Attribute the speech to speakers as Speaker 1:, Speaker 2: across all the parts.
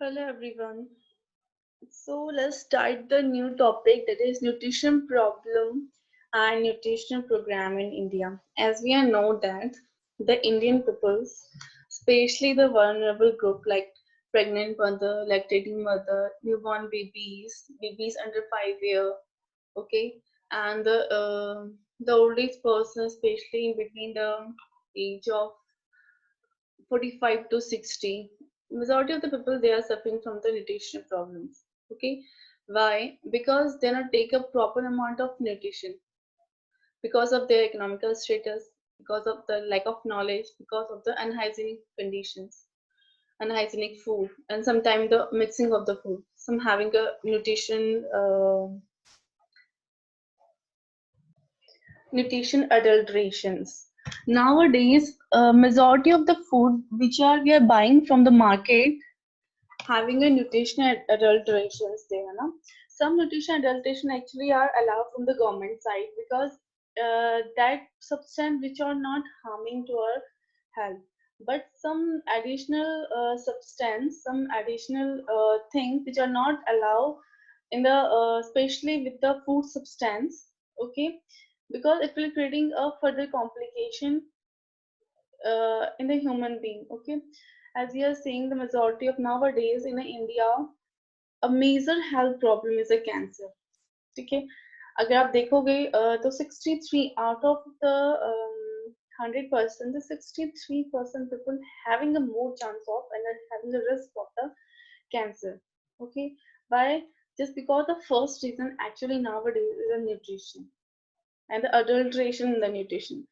Speaker 1: Hello everyone. So let's start the new topic, that is nutrition problem and nutrition program in India. As we all know that the Indian peoples, especially the vulnerable group like pregnant mother, lactating mother, newborn babies, babies under 5 year, okay, and the oldest person, especially in between the age of 45 to 60, majority of the people they are suffering from the nutrition problems. Okay, why? Because they not take a proper amount of nutrition, because of their economical status, because of the lack of knowledge, because of the unhygienic conditions, unhygienic food, and sometimes the mixing of the food, some having a nutrition adulterations. Nowadays, majority of the food which are we are buying from the market having a nutrition adulterations there, na? Some nutrition adulteration actually are allowed from the government side because that substance which are not harming to our health, but some additional substance, some additional things which are not allowed in the especially with the food substance, okay, because it will creating a further complication in the human being, okay. As we are seeing, the majority of nowadays in India, a major health problem is a cancer, ठीक है. अगर आप देखोगे तो 63 out of the 100%, the 63% people having a more chance of and are having a risk of the cancer, okay. Why? Just because the first reason actually nowadays is a nutrition and the adulteration in the nutrition.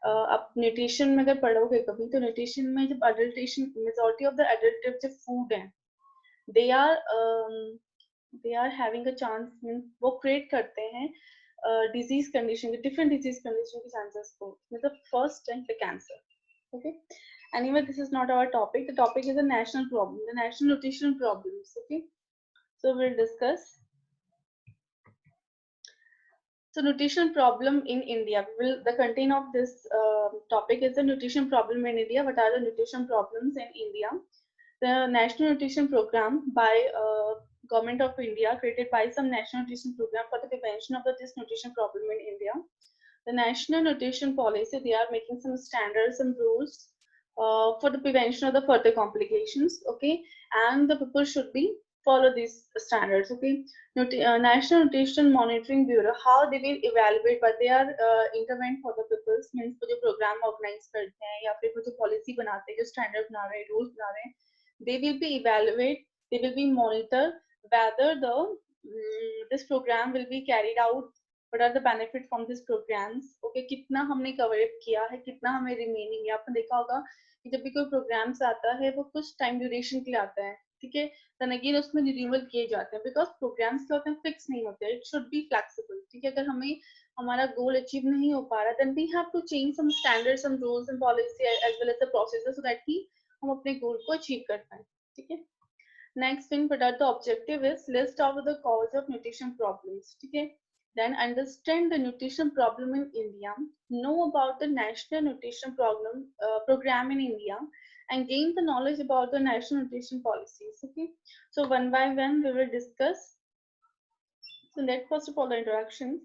Speaker 1: आप nutrition में अगर पढ़ोगे कभी तो nutrition में जब adulteration, majority of the एडल्टिव जो फूड है, they are they are having a chance, mean वो क्रिएट करते हैं disease condition, different disease condition के चांसेस को, मतलब फर्स्ट है the cancer, okay. Anyway, this is not our topic. The topic is a national problem, the national nutrition problems, okay. So we'll discuss. So nutrition problem in India. Will the content of this topic is the nutrition problem in India. What are the nutrition problems in India? The National Nutrition Program by Government of India, created by some National Nutrition Program for the prevention of this nutrition problem in India. The National Nutrition Policy, they are making some standards and rules for the prevention of the further complications, okay, and the people should be follow these standards, okay. National Nutrition Monitoring Bureau, how they will evaluate, but they are intervene for the peoples, means वो जो program organize करते हैं या फिर वो जो policy बनाते हैं, जो standard बना रहे हैं, rules बना रहे हैं, they will be evaluate, they will be monitor whether the this program will be carried out, what are the benefit from this programs, okay, कितना हमने cover किया है, कितना हमें remaining है. आपने देखा होगा कि जब भी कोई प्रोग्राम्स आता है वो कुछ टाइम ड्यूरेशन के लिए आता है, ठीक है, then again उसमें रिन्यूअल किए जाते हैं, बिकॉज प्रोग्राम्स क्या होते हैं, फिक्स नहीं होते, इट शुड बी फ्लेक्सिबल, ठीक है. अगर हमें हमारा गोल अचीव नहीं हो पा रहा, then we have to change some standards, some rules and policy as well as the procedure, so that कि हम अपने गोल को अचीव कर पाए, ठीक है. Next thing, but the objective is list out the cause of nutrition problems, ठीक है. Then understand the nutrition problem in India, know about the national nutrition program in India, and gain the knowledge about the national nutrition policies, okay. So one by one we will discuss. So let first of all the introductions.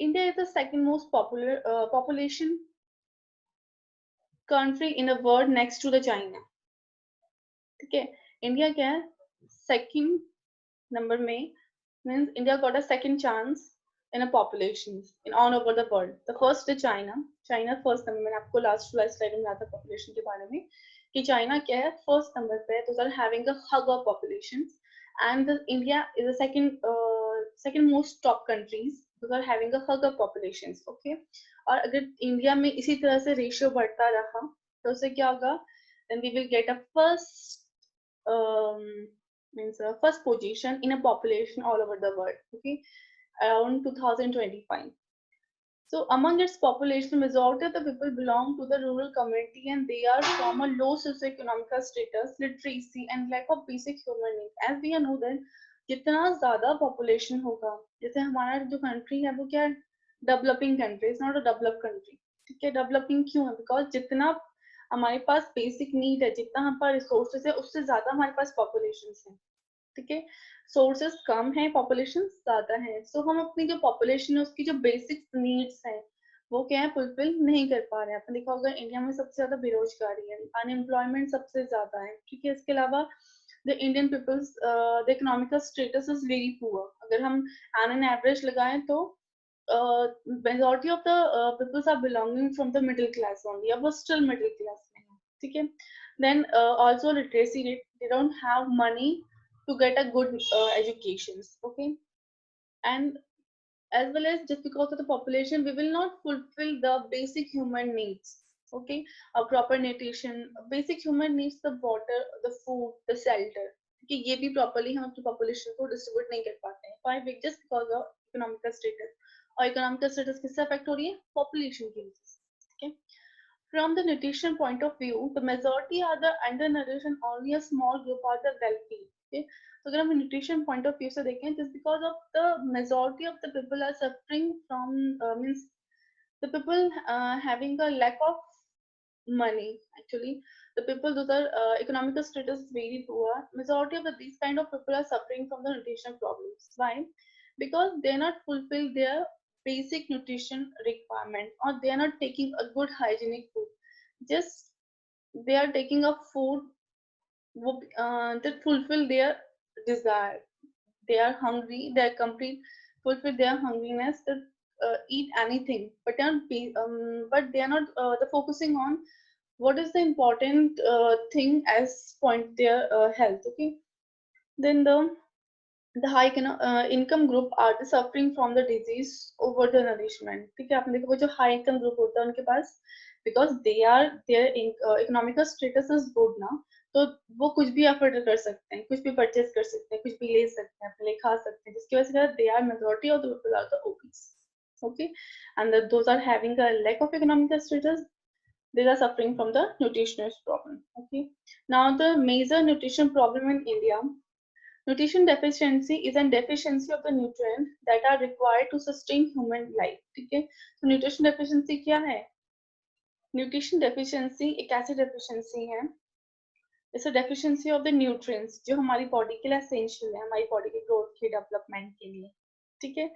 Speaker 1: India is the second most popular population country in the world next to the China, ठीक है. India क्या है, second number में, means India got a second chance in a population in all over the world. The first is China. China first number, मैंने आपको last slide में बताया था population के बारे में कि चाइना क्या है, फर्स्ट नंबर पे है. Those are having a hug of populations, and the India is the second most top countries. Those are having a hug of populations, okay. और अगर इंडिया में इसी तरह से रेशियो बढ़ता रहा तो उससे क्या होगा, then we will get a means first position in a population all over the world, okay, around 2025. So among its population, majority of the people belong to the rural community and they are from a low socioeconomic status, literacy and lack of basic human needs. As we know that जितना ज्यादा population होगा, जैसे हमारा जो country है वो क्या है, developing country, it's not a developed country, ठीक है. developing क्यों है, because जितना हमारे पास बेसिक नीड है, जितना हमारे पास रिसोर्सेज है उससे ज्यादा हमारे पास पॉपुलेशन है, ठीक है। सोर्सेस कम है, पॉपुलेशन ज्यादा है, सो हम अपनी जो पॉपुलेशन है उसकी जो बेसिक नीड्स है वो क्या है, फुलफिल नहीं कर पा रहे हैं। आपने देखा होगा इंडिया में सबसे ज्यादा बेरोजगारी है, अनएम्प्लॉयमेंट सबसे ज्यादा है, ठीक है। इसके अलावा the Indian peoples the economical status is very poor. अगर हम एन एवरेज लगाएं तो majority of the peoples are belonging from the middle class only, अब वो स्टिल मिडिल क्लास में है, ठीक है। Then also literacy rate, they don't have money to get a good education, okay. And as well as just because of the population we will not fulfill the basic human needs, okay. A proper nutrition, basic human needs, the water, the food, the shelter, कि ये भी properly हम अपनी population को distribute नहीं कर पाते हैं, why? Just because of economical status, और economical status किससे affect हो रही है, population की वजह से, okay. From the nutrition point of view, the majority are the undernourished and only a small group are the wealthy. Okay, so अगर हम nutrition point of view से देखें, just because of the majority of the people are suffering from means the people having a lack of money. Actually, the people those are economical status is very poor. Majority of these kind of people are suffering from the nutrition problems. Why? Because they are not fulfill their basic nutrition requirement, or they are not taking a good hygienic food. Just they are taking a food that fulfill their desire. They are hungry, they are complete fulfill their hungriness, that eat anything, but they are not the focusing on what is the important thing as point their health, okay. Then the high income group are the suffering from the disease over the nourishment, ठीक है। आपने देखा वो जो high income group होता है उनके पास, because they are their economical status is good ना, तो वो कुछ भी अफोर्ड कर सकते हैं, कुछ भी परचेज कर सकते हैं, कुछ भी ले सकते हैं, अपने लिए खा सकते हैं, जिसकी वजह से they are majority of the people are the obese, okay. And those are having a lack of economical status, they are suffering from the nutritional problem, okay. Now the major nutrition problem in India. Nutrition deficiency is a deficiency of the nutrient that are required to sustain human life, ठीक है। तो nutrition deficiency क्या है? Nutrition deficiency एक ऐसी deficiency है, it's a deficiency of the nutrients जो हमारी body के लिए essential है, हमारी body के growth के development के लिए, ठीक है।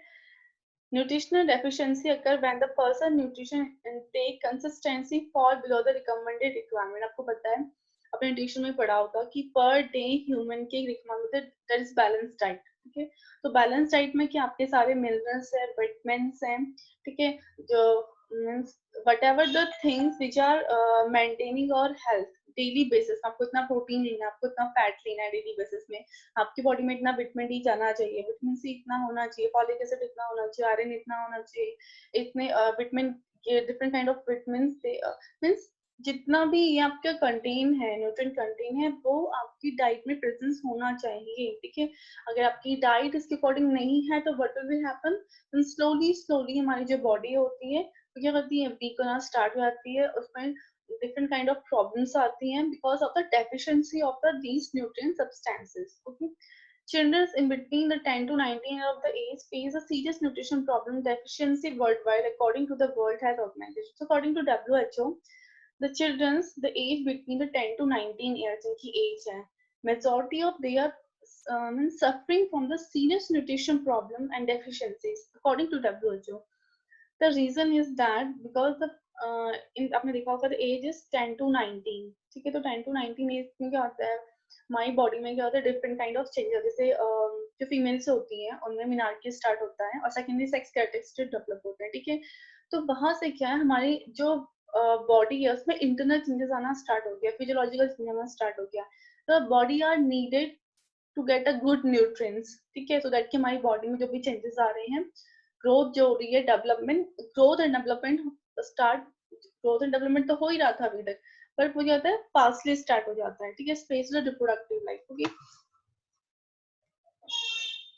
Speaker 1: Nutritional deficiency occur when the person nutrition intake consistency fall below the recommended requirement. आपको पता है अपने न्यूट्रिशन में पढ़ा होगा कि पर डे ह्यूमन के requirement that is balance diet, ठीक है। तो बैलेंस डाइट में क्या आपके सारे मिनरल्स है, विटामिन्स हैं, ठीक है, जो means whatever the things which are maintaining our health daily basis, आपको इतना प्रोटीन लेना है, आपको इतना फैट लेना है डेली बेसिस में, आपकी बॉडी में इतना विटामिन डी जाना चाहिए, विटामिन सी इतना होना चाहिए, फॉलिक एसिड इतना होना चाहिए, आयरन इतना होना चाहिए, इतने विटामिन, ये different kind of vitamin means जितना भी ये आपका कंटेन है, न्यूट्रिएंट कंटेन है, वो आपकी डाइट में प्रेजेंस होना चाहिए, ठीक है। अगर आपकी डाइट इसके अकॉर्डिंग नहीं है तो what will happen, slowly slowly हमारी जो बॉडी होती है तो क्या करती है, वीक होना स्टार्ट हो जाती है, उसमें different kind of problems आती हैं because of the deficiency of these nutrient substances, okay. Children in between the 10 to 19 years of the age face a serious nutrition problem deficiency worldwide according to the World Health Organization. So according to WHO, the children's the age between the 10 to 19 years जिनकी age है, majority of they are suffering from the serious nutrition problem and deficiencies according to WHO. The reason is that because the इन आपने देखा होगा as is 10 to 19, ठीक है। तो 10 to 19 as में क्या होता है, हमारी बॉडी में क्या होता है, डिफरेंट काइंड ऑफ चेंजेस, जैसे जो फीमेल्स होती हैं उनमें मिनार्की स्टार्ट होता है और सेकेंडरी सेक्स कैरेक्टरिस्टिक डेवलप होते हैं, ठीक है। तो वहां से क्या है, हमारी जो बॉडी है उसमें इंटरनल चेंजेस आना स्टार्ट हो गया, फिजियोलॉजिकल चेंजेस आना स्टार्ट हो गया, तो body are needed to get a good nutrients, ठीक है, सो दैट कि हमारी बॉडी में जो भी चेंजेस आ रहे हैं, ग्रोथ जो हो रही है, development, growth and development start, growth and development तो हो ही रहा था अभी तक, बट वो क्या होता है, फास्टली स्टार्ट हो जाता है, ठीक है, specially reproductive life, okay.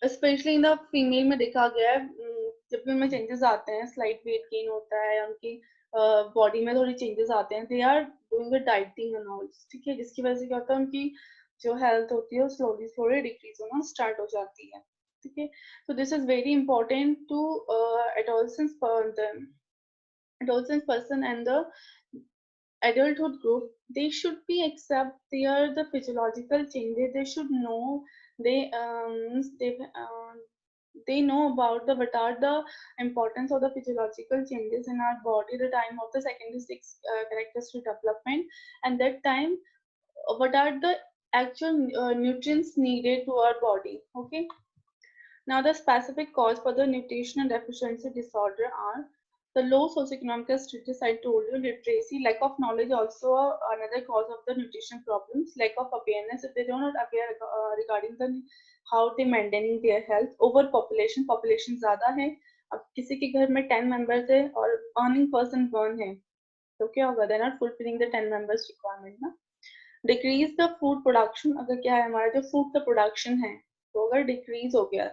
Speaker 1: Specially in the female में देखा गया है, जब भी उनमें चेंजेस आते हैं, स्लाइट वेट गेन होता है, उनकी बॉडी में थोड़ी चेंजेस आते हैं, they are doing the dieting and all, ठीक है, जिसकी वजह से क्या होता है, उनकी जो हेल्थ होती है वो स्लोली स्लोली डिक्रीज होना स्टार्ट हो जाती है, ठीक है। So this is very important to adolescent person and the adulthood group, they should be accept their the physiological changes. They should know they they know about the what are the importance of the physiological changes in our body, the time of the secondary six characteristic development, and that time what are the actual nutrients needed to our body. Okay. Now, the specific cause for the nutritional deficiency disorder are the low socioeconomic status. I told you, literacy, lack of knowledge, also another cause of the nutrition problems. Lack of awareness, if they do not aware regarding the how they maintaining their health. Overpopulation, population ज़्यादा है. अब किसी के घर में 10 members है और earning person 1 है, तो क्या होगा? They're not fulfilling the 10 members requirement ना. डिक्रीज द फूड प्रोडक्शन, अगर क्या है हमारा जो फूड का प्रोडक्शन है तो अगर डिक्रीज हो गया,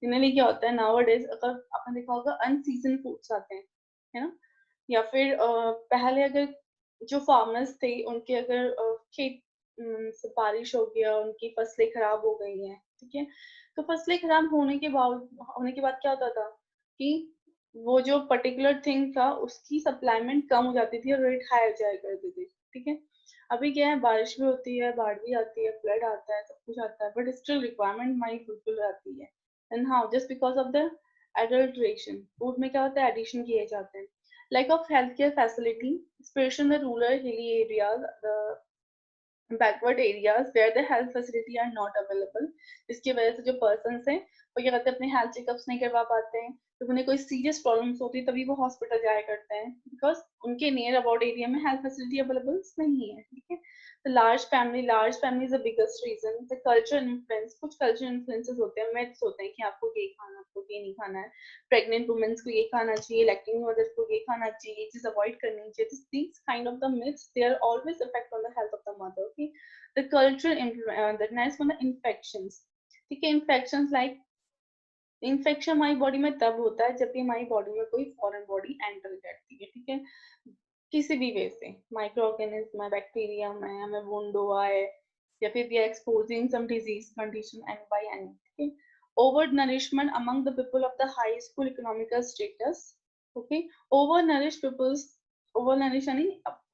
Speaker 1: जनरली क्या होता है नाउअडेज, अगर आपने देखा होगा अनसीजन फूड्स आते हैं, है ना, या फिर पहले अगर जो फार्मर्स थे उनके अगर खेत से बारिश हो गया, उनकी फसलें खराब हो गई हैं, ठीक है, तो फसलें खराब होने के बाद क्या होता था कि वो जो पर्टिकुलर थिंग था उसकी सप्लाईमेंट कम हो जाती थी और रेट हाई हो जाया करती थी, ठीक है। अभी क्या है, बारिश भी होती है, बाढ़ भी आती है, फ्लड आता है, सब कुछ आता है, बट स्टिल रिक्वायरमेंट हमारी फुलफिल रहती है। And how? Just because of the adulteration, food में क्या होता है, एडिशन किए जाते हैं। lack of healthcare facility, especially in the rural hilly areas, the backward areas where the health facility are not available, जिसकी वजह से जो persons हैं वो क्या करते हैं, अपने health checkups नहीं करवा पाते हैं, जब उन्हें कोई serious problems होती है तभी वो hospital जाया करते हैं, because उनके near about area में health facility available नहीं है, ठीक है। The large family is the biggest reason. The cultural influence, कुछ cultural influences होते हैं, myths होते हैं कि आपको ये खाना, आपको ये नहीं खाना है, pregnant women को ये खाना चाहिए, lactating mothers को ये खाना चाहिए, ये चीज avoid करनी चाहिए. These kind of the myths, they are always affect on the health of the mother. Okay, the cultural influence. The next one, the infections. ठीक है, infections like इन्फेक्शन हमारी बॉडी में तब होता है जब भी हमारी बॉडी में कोई फॉरेन बॉडी एंटर करती है, ठीक है, किसी भी वे से, माइक्रो ऑर्गेनिज्म है, बैक्टीरिया है, हमें वुंड हुआ है, या फिर we are exposing some disease condition and by any, ठीक है। Over nourishment among the people of the high school economical status, okay, over nourish peoples, over nourish यानी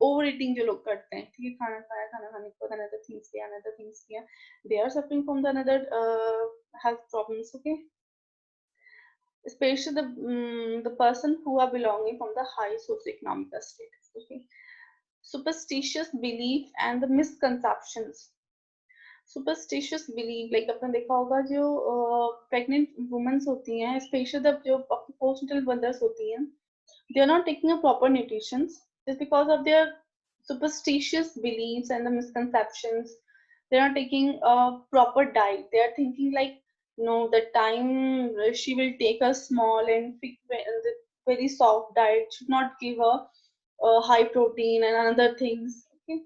Speaker 1: ओवर ईटिंग जो लोग करते हैं, ठीक है, खाना खाया, खाना खाने के बाद अनदर थिंग्स किया, they are suffering from the another health problems, okay, especially the person who are belonging from the high socioeconomic status. Okay, superstitious belief and the misconceptions. Superstitious belief, like आपने देखा होगा जो pregnant women होती हैं, especially the जो postnatal mothers होती हैं, they are not taking a proper nutrition just because of their superstitious beliefs and the misconceptions. They are not taking a proper diet. They are thinking like, no, the time she will take a small and very soft diet, should not give her high protein and another things. Okay.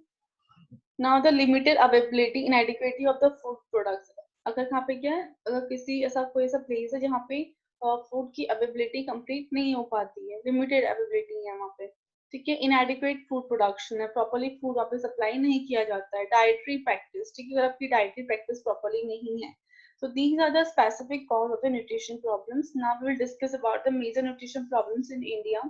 Speaker 1: Now the limited availability, inadequacy of the food products. अगर यहाँ पे क्या है, अगर किसी ऐसा कोई ऐसा प्लेस है जहाँ पे फूड की अवेलेबिलिटी कंप्लीट नहीं हो पाती है, लिमिटेड अवेलेबिलिटी है वहाँ पे, ठीक है, इनएडिक्वेट फूड प्रोडक्शन है, प्रॉपर्ली फूड वहाँ पे सप्लाई नहीं किया जाता है, डाइटरी प्रैक्टिस, ठीक है, अगर आपकी डाइटरी प्रैक्टिस प्रॉपर्ली नहीं है. So these are the specific cause of the nutrition problems. Now we will discuss about the major nutrition problems in India.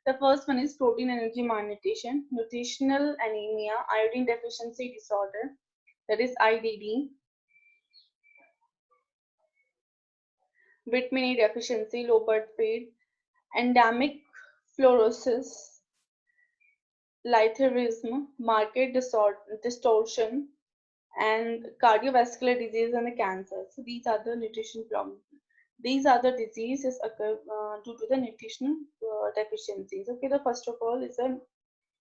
Speaker 1: The first one is protein energy malnutrition, nutritional anemia, iodine deficiency disorder, that is IDD, vitamin A deficiency, low birth weight, endemic fluorosis, litherism, market distortion, and cardiovascular disease and the cancer. So these are the nutrition problems. These are the diseases occur due to the nutrition deficiencies. Okay, the first of all is a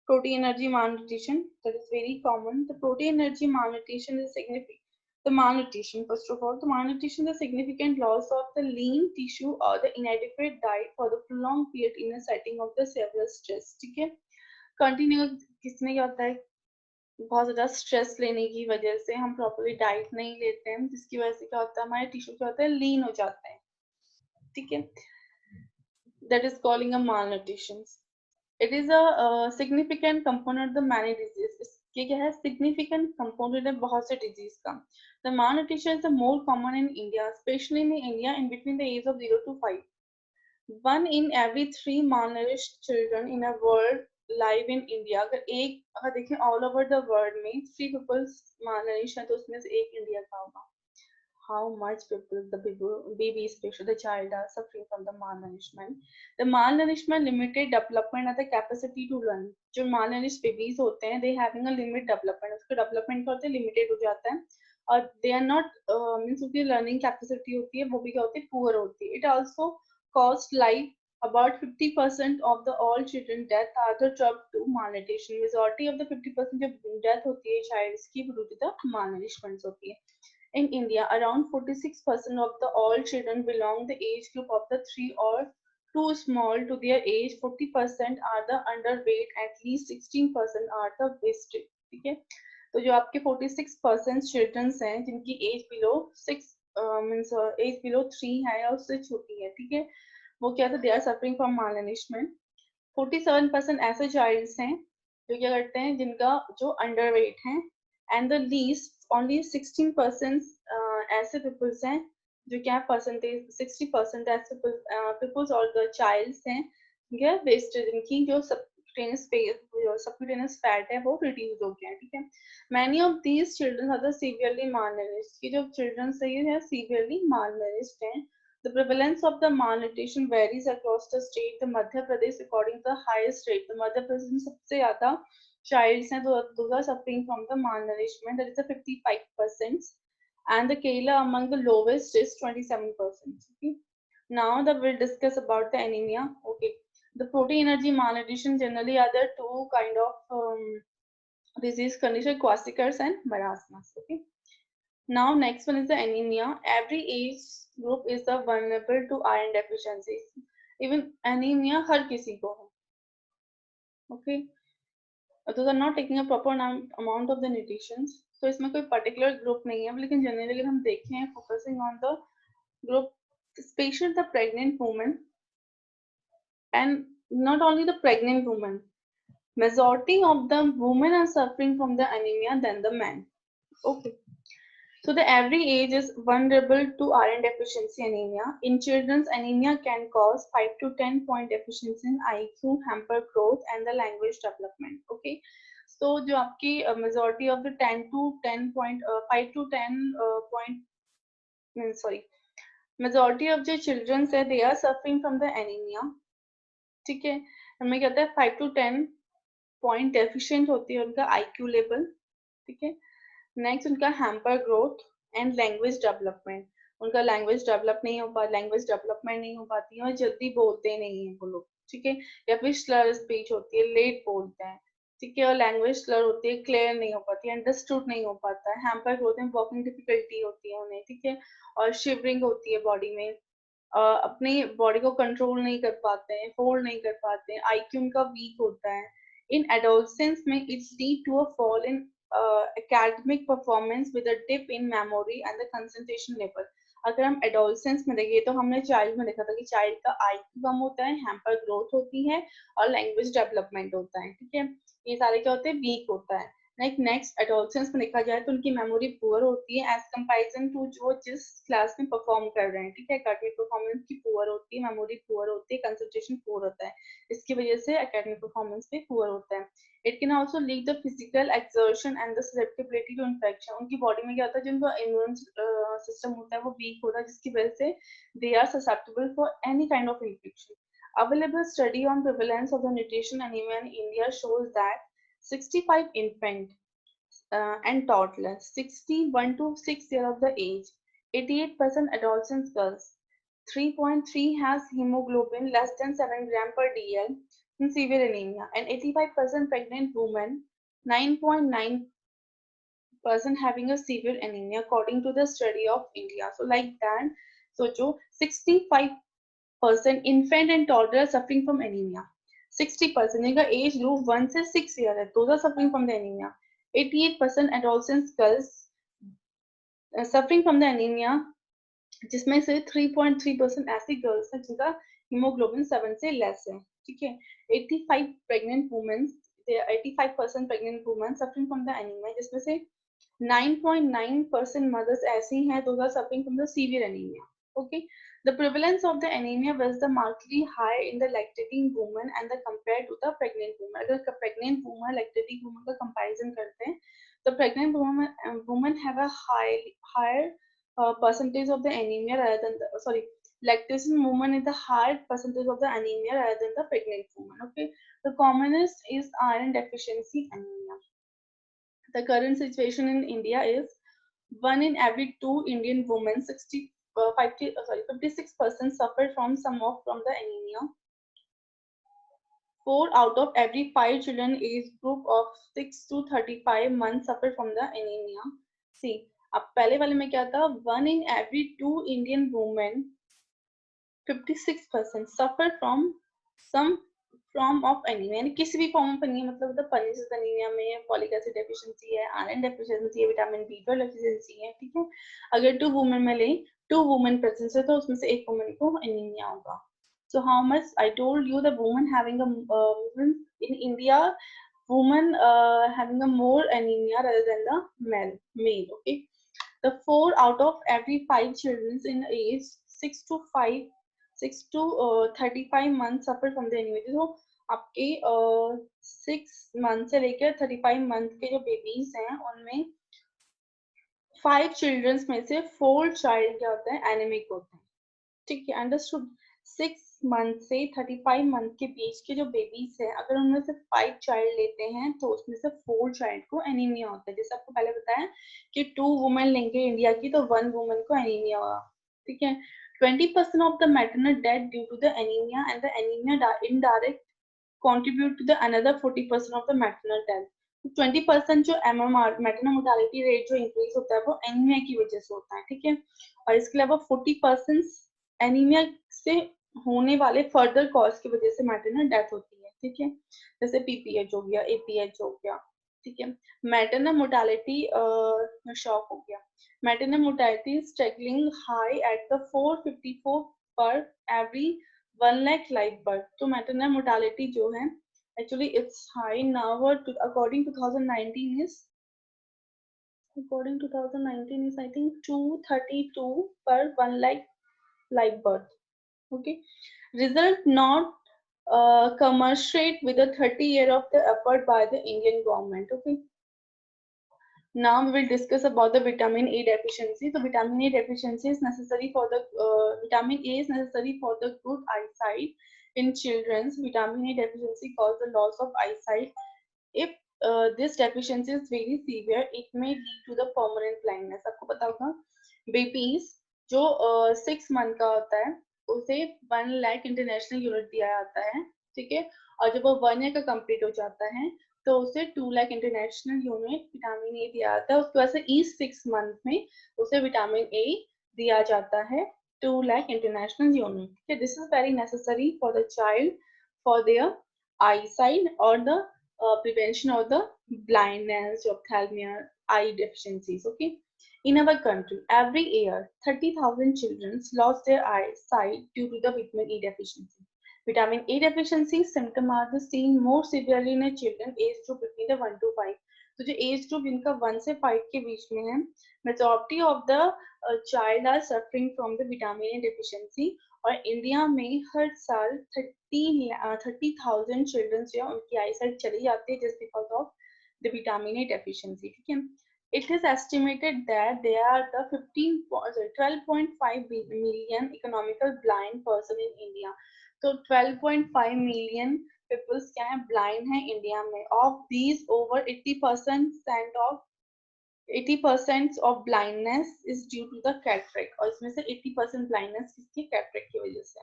Speaker 1: protein energy malnutrition. That is very common. The protein energy malnutrition is significant. The malnutrition, first of all, the malnutrition is a significant loss of the lean tissue or the inadequate diet for the prolonged period in a setting of the severe stress. ठीक है, continue किसमें क्या होता है, बहुत ज़्यादा stress लेने की वजह से हम प्रॉपर्ली डाइट नहीं लेते हैं, जिसकी वजह से क्या होता है, हमारे टिश्यू क्या होता है, लीन हो जाते हैं, ठीक है, that is calling a malnutrition. It is a significant component of the many diseases. ये क्या है, significant component है बहुत से disease का. The malnutrition is the more common in India, especially in India in between the age of 0 to 5. 1 in every 3 malnourished children in a world live in India, अगर देखें all over the world में 3 peoples malnourished है तो उसमें से एक India का होगा. How much baby, especially the child, are suffering from the malnourishment. The malnourishment limited development and the capacity to learn. जो malnourished babies होते हैं, they having a limit development. उसका development क्या होता है, limited हो जाता है. और they are not means उसकी learning capacity होती है, वो भी क्या होती है, poor होती है. It also cost life. About 50% of the all children death are the drug to malnutrition. Majority of the 50% जो death होती है child की due to the malnourishment होती है. In India, around 46% of the all children belong the age group of the 3 or too small to their age. 40% are the underweight. At least 16% are the wasted. ठीक है, तो जो आपके 46% children हैं जिनकी age below 6 means age below 3 है या उससे छोटी है, ठीक है, वो क्या था, they are suffering from malnourishment. 47% ऐसे चाइल्ड्स हैं जो क्या करते हैं, जिनका जो अंडरवेट हैं. एंड द लीस्ट ओनली 16% ऐसे पीपल्स हैं जो क्या परसेंटेज 60% ऐसे पीपल्स और द चाइल्ड्स हैं क्या वेस्टेज, जिनकी जो सबक्यूटेनियस फैट है वो रिड्यूस हो गया है, ठीक है. Many of these children are the severely malnourished. ये जो चिल्ड्रन है सीवियरली malnourished हैं. The prevalence of the malnutrition varies across the state. The Madhya Pradesh, according to the highest rate, the Madhya Pradesh में सबसे ज़्यादा childs हैं, those are suffering from the malnourishment. That is a 55%, and the Kerala among the lowest is 27%. Okay. Now we'll discuss about the anemia. Okay. The protein energy malnutrition generally are the two kind of disease condition, Kwashiorkor and marasmus. Okay. Now next one is the anemia. Every age group is vulnerable to iron deficiencies. Even anemia हर किसी को है. Okay. Those are not taking a proper amount of the nutrition. So इसमें कोई particular group नहीं है, लेकिन generally हम देखें focusing on the group, especially the pregnant women, and not only the pregnant women. Majority of the women are suffering from the anemia than the men. Okay. So the every age is vulnerable to iron deficiency anemia. In children, anemia can cause 5 to 10 point deficiency in IQ, hamper growth, and the language development. Okay. So जो आपकी majority of the 10 to 10 point 5 to 10 point sorry, majority of the children say they are suffering from the anemia. ठीक है, हमें कहता है 5 to 10 point deficient होती है उनका IQ level. ठीक है. नेक्स्ट उनका hamper growth and language development. उनका लैंग्वेज डेवलपमेंट नहीं हो पाती है और जल्दी बोलते नहीं है वो लोग, ठीक है, या फिर स्लर स्पीच होती है, लेट बोलते हैं, ठीक है, और लैंग्वेज स्लर होती है, क्लियर नहीं हो पाती, अंडरस्टूड नहीं हो पाता है. हैम्पर ग्रोथ में वॉकिंग डिफिकल्टी होती है उन्हें, ठीक है, और शिवरिंग होती है बॉडी में, अपनी बॉडी को कंट्रोल नहीं कर पाते हैं, होल्ड नहीं कर पाते हैं, आईक्यू उनका वीक होता है. इन एडोलसेंस में it's lead to a fall in academic performance with a dip in memory and the concentration level. अगर हम एडोलसेंस में देखिए तो हमने चाइल्ड में देखा था कि चाइल्ड का आईक्यू कम होता है, हैम्पर ग्रोथ होती है और लैंग्वेज डेवलपमेंट होता है, ठीक है, ये सारे क्या होते हैं, वीक होता है. नेक्स्ट एडोलसेंस में देखा जाए तो उनकी मेमोरी पुअर होती है एज कंपैरिजन टू जो जिस क्लास में परफॉर्म कर रहे हैं, ठीक है, एकेडमिक परफॉर्मेंस की पुअर होती है, मेमोरी पुअर होती है, कंसंट्रेशन पुअर होता है, इसकी वजह से एकेडमिक परफॉर्मेंस भी पुअर होता है. It can also lead the physical exertion and the susceptibility to infection. उनकी बॉडी में क्या होता है, जो उनका इम्यून सिस्टम होता है वो वीक होता है, जिसकी वजह से they are susceptible for any kind of infection. Available study on prevalence of the nutrition anemia in India shows that 65 infant and toddlers, 61 to 6 years of the age, 88% adolescent girls, 3.3 has hemoglobin less than 7 gram per dl in severe anemia, and 85% pregnant women, 9.9% having a severe anemia according to the study of India. So like that, so जो 65% infant and toddler suffering from anemia, 60% जिनका age group 1 से 6 year है, those are suffering from the anemia. 88% adolescent girls suffering from the anemia, जिसमें से 3.3% ऐसी girls हैं जिनका haemoglobin 7 से लेस है, ठीक है. 85 pregnant women, 85% pregnant women suffering from the anaemia, जिसमें से 9.9% मदर्स ऐसी हैं those are suffering from the severe anaemia. Okay, the prevalence of the anemia was the markedly high in the lactating woman and the compared to the pregnant woman. अगर pregnant woman lactating woman का comparison करते हैं, the pregnant woman have a higher percentage of the anemia rather than the lactation woman is the higher percentage of the anemia rather than the pregnant woman. Okay, the commonest is iron deficiency anemia. The current situation in India is 1 in every 2 Indian women, 56% suffer from from the anemia. 4 out of every 5 children age group of 6 to 35 months suffer from the anemia. See, अब पहले वाले में क्या था? 1 in every 2 Indian women, 56% suffer from some form of anemia, यानी किसी भी form of anaemia, मतलब पर्निशियस एनीमिया में फॉलिक एसिड डेफिशिएंसी है, आयरन डेफिशिएंसी है, विटामिन B12 डेफिशिएंसी है, ठीक है। अगर 2 वुमेन में ले, 2 वुमेन प्रेजेंस है तो उसमें से एक वुमेन को एनीमिया होगा। So how much I told you, the woman having a women in India, woman having a more anemia rather than the male. Okay, the 4 out of every 5 children in age 6 to 35 months suffer from the anemia. तो आपके 6 month से लेकर 35 month के जो babies हैं उनमें 5 children's में से 4 चाइल्ड क्या होते हैं? एनेमिक होते हैं, ठीक है, अंडरस्टूड। 6 मंथ से 35 मंथ के बीच के जो बेबीज हैं, अगर उनमें से 5 चाइल्ड लेते हैं तो उसमें से 4 चाइल्ड को एनीमिया होता है। जैसे आपको पहले बताया कि 2 वुमेन लेंगे इंडिया की तो 1 वुमेन को एनीमिया होगा, ठीक है। 20% of the maternal death due to the anemia and the anemia indirect contribute to the another 40% of the maternal death. 20% जो MMR मैटरनल मोर्टालिटी रेट जो इंक्रीज होता है वो एनीमिया की वजह से होता है, ठीक है। और इसके अलावा 40% एनीमिया से होने वाले फर्दर कॉज की वजह से मैटरनल डेथ होती है, ठीक है। जैसे PPH हो गया, APH हो गया, ठीक है। मैटरनल मोर्टालिटी शॉक हो गया। Maternal mortality struggling high at the 454 पर एवरी 1 lakh live birth। तो मैटरनल मोर्टालिटी जो है actually it's high now, according to 2019 is I think 232 per 1 lakh live birth. Okay, result not commensurate with the 30 year of the effort by the Indian government. Okay, now we will discuss about the vitamin A deficiency. So vitamin A deficiency is necessary for the vitamin A is necessary for the good eyesight in children. Vitamin A deficiency causes the loss of eyesight. If this deficiency is very severe, it may lead to the permanent blindness. आपको पता होगा babies जो 6 month का होता है उसे 1 lakh international unit दिया जाता है, ठीक है। और जब वो 1 year का कंप्लीट हो जाता है तो उसे 2 lakh international unit vitamin A दिया जाता है। उसके बाद से ईच 6 month में उसे विटामिन ए दिया जाता है 2 lakh इंटरनेशनल यूनिट, ठीक है। This is very necessary for the child for their eyesight or the prevention of the blindness, ophthalmia, eye deficiencies. Okay, in our country, every year 30,000 children lost their eyesight due to the vitamin E deficiency. Vitamin A deficiency symptoms are seen more severely in children aged group between the 1 to 5. तो जो age group जिनका 1 से 5 के बीच में है, majority of the child are suffering from the vitamin A deficiency. और India में हर साल 30,000 चिल्ड्रन जो है उनकी आईसाइट चली जाती है just because of the vitamin A deficiency, ठीक है। It is estimated that there are the 12.5 million economical blind person in India. तो 12.5 million people क्या है blind है इंडिया में। Of these, over 80% of blindness is due to the cataract, और इसमें से 80% blindness किसकी cataract की वजह से।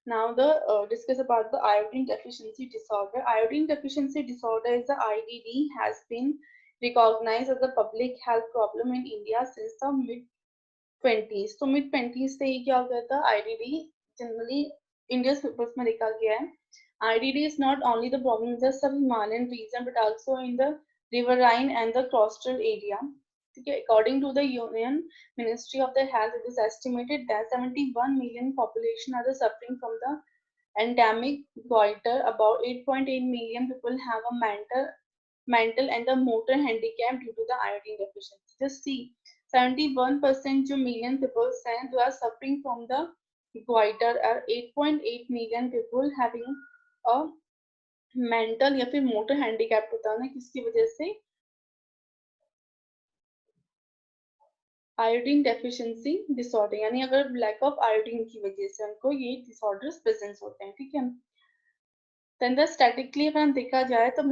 Speaker 1: Now the discuss about the iodine deficiency disorder. Iodine deficiency disorder is the IDD has been recognized as a public health problem in India since the mid 20s. तो mid 20s से ही क्या हो गया था IDD generally India's papers में देखा गया है। IDD is not only the problem in the sub-Himalayan region but also in the riverine and the coastal area. According to the Union Ministry of the Health, it is estimated that 71 million population are suffering from the endemic goiter. About 8.8 million people have a mental and the motor handicap due to the iodine deficiency. Just see 71% जो million people हैं who are suffering from the goiter are 8.8 million people having a mental या फिर motor handicap होता है ना किसकी वजह से आयोडीन डेफिशिएंसी डिसऑर्डर यानी अगर लैक ऑफ आयोडीन की वजह से उनको ये डिसऑर्डर्स प्रेजेंट होते हैं ठीक है Then the statically अगर देखा जाए तो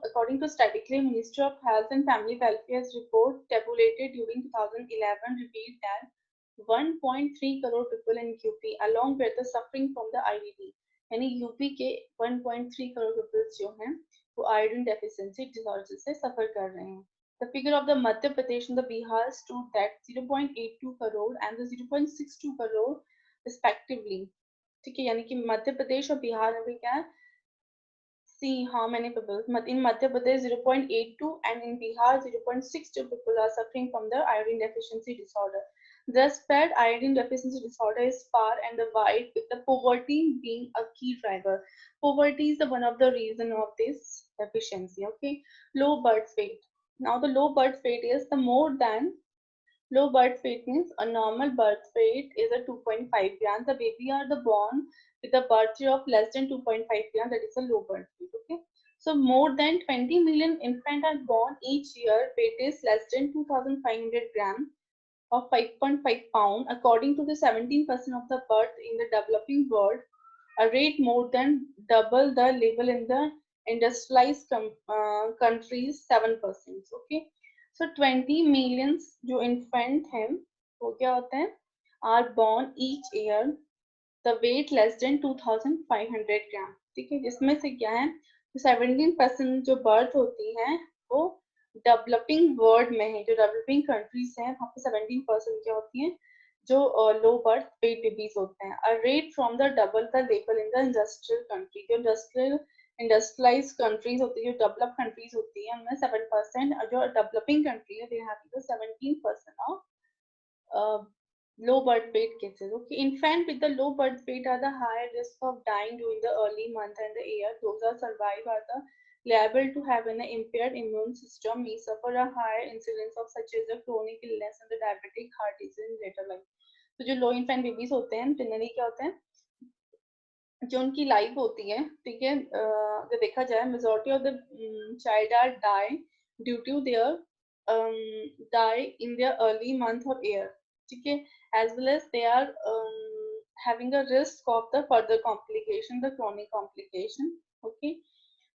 Speaker 1: according to statically Ministry of Health and Family Welfare's report tabulated during 2011 revealed that 1.3 crore people in UP along with the suffering from the IDD यानी यूपी के 1.3 करोड़ पीपल जो हैं वो आयोडीन डेफिशिएंसी डिसऑर्डर से सफर कर रहे हैं The figure of the Madhya Pradesh and the Bihar stood at 0.82 crore and the 0.62 crore respectively. ठीक है यानी कि मध्य प्रदेश और बिहार में भी क्या है See how many people in Madhya Pradesh 0.82 and in Bihar 0.62 people are suffering from the iodine deficiency disorder. The spread iodine deficiency disorder is far and wide with the poverty being a key driver. Poverty is the one of the reason of this deficiency. Okay, low birth weight. Now the low birth weight is the more than low birth weight means a normal birth weight is a 2.5 grams. The baby are the born with a birth weight of less than 2.5 grams. That is a low birth weight. Okay. So more than 20 million infants are born each year. Weight is less than 2,500 grams or 5.5 pound. According to the 17% of the birth in the developing world, a rate more than double the level in the industrialized countries 7%. Okay. So 20 millions जो infant हैं वो क्या होते हैं are born each year the weight less than 2,500 ग्राम ठीक है जिसमें से क्या है 17% जो बर्थ होती हैं वो डेवलपिंग वर्ल्ड में है जो डेवलपिंग कंट्रीज हैं वहाँ पे 17% क्या होती हैं जो लो बर्थ वेट बेबीज होते हैं a rate from the double the level in the industrial country जो इंडस्ट्रियलाइज कंट्रीज होती है जो डेवलप कंट्रीज होती है उनमें 7% और जो डेवलपिंग कंट्री है they have 17% of low birth weight cases. Okay, infant with the low birth weight are the higher risk of dying during the early month and the year. Those are survive are the liable to have an impaired immune system may suffer a higher incidence of such as the chronic illness and the diabetic heart disease in later life. तो जो low infant babies होते हैं generally क्या होते हैं जो उनकी life होती है ठीक है अगर देखा जाए majority of the child are die due to their die in their early month और ईयर ठीक है as well as they are having a risk of the further complication the chronic complication okay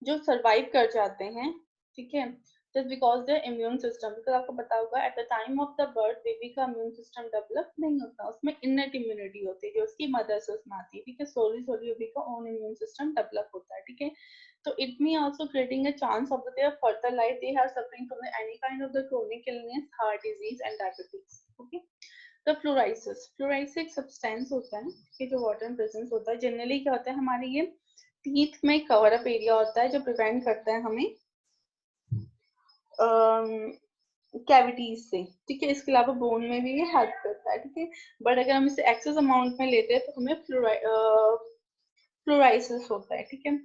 Speaker 1: जो survive कर जाते हैं ठीक है just because their immune system because आपको पता होगा at the time of the birth baby का immune system develop नहीं होता उसमें innate immunity होती है जो उसकी mother से उसमें आती है ठीक है slowly baby का own immune system develop होता है ठीक है so it may also creating a chance of their further life they are suffering from any kind of the chronic illness heart disease and diabetes okay तो फ्लोराइसिस एक substance होता है कि जो वाटर में प्रेजेंस होता है जनरली क्या होता है हमारे ये टीथ में कवर अप एरिया होता है जो प्रिवेंट करता है हमें कैविटीज से ठीक है इसके अलावा बोन में भी ये हेल्प करता है ठीक है बट अगर हम इसे एक्सेस अमाउंट में लेते हैं तो हमें फ्लोराइसिस होता है ठीक है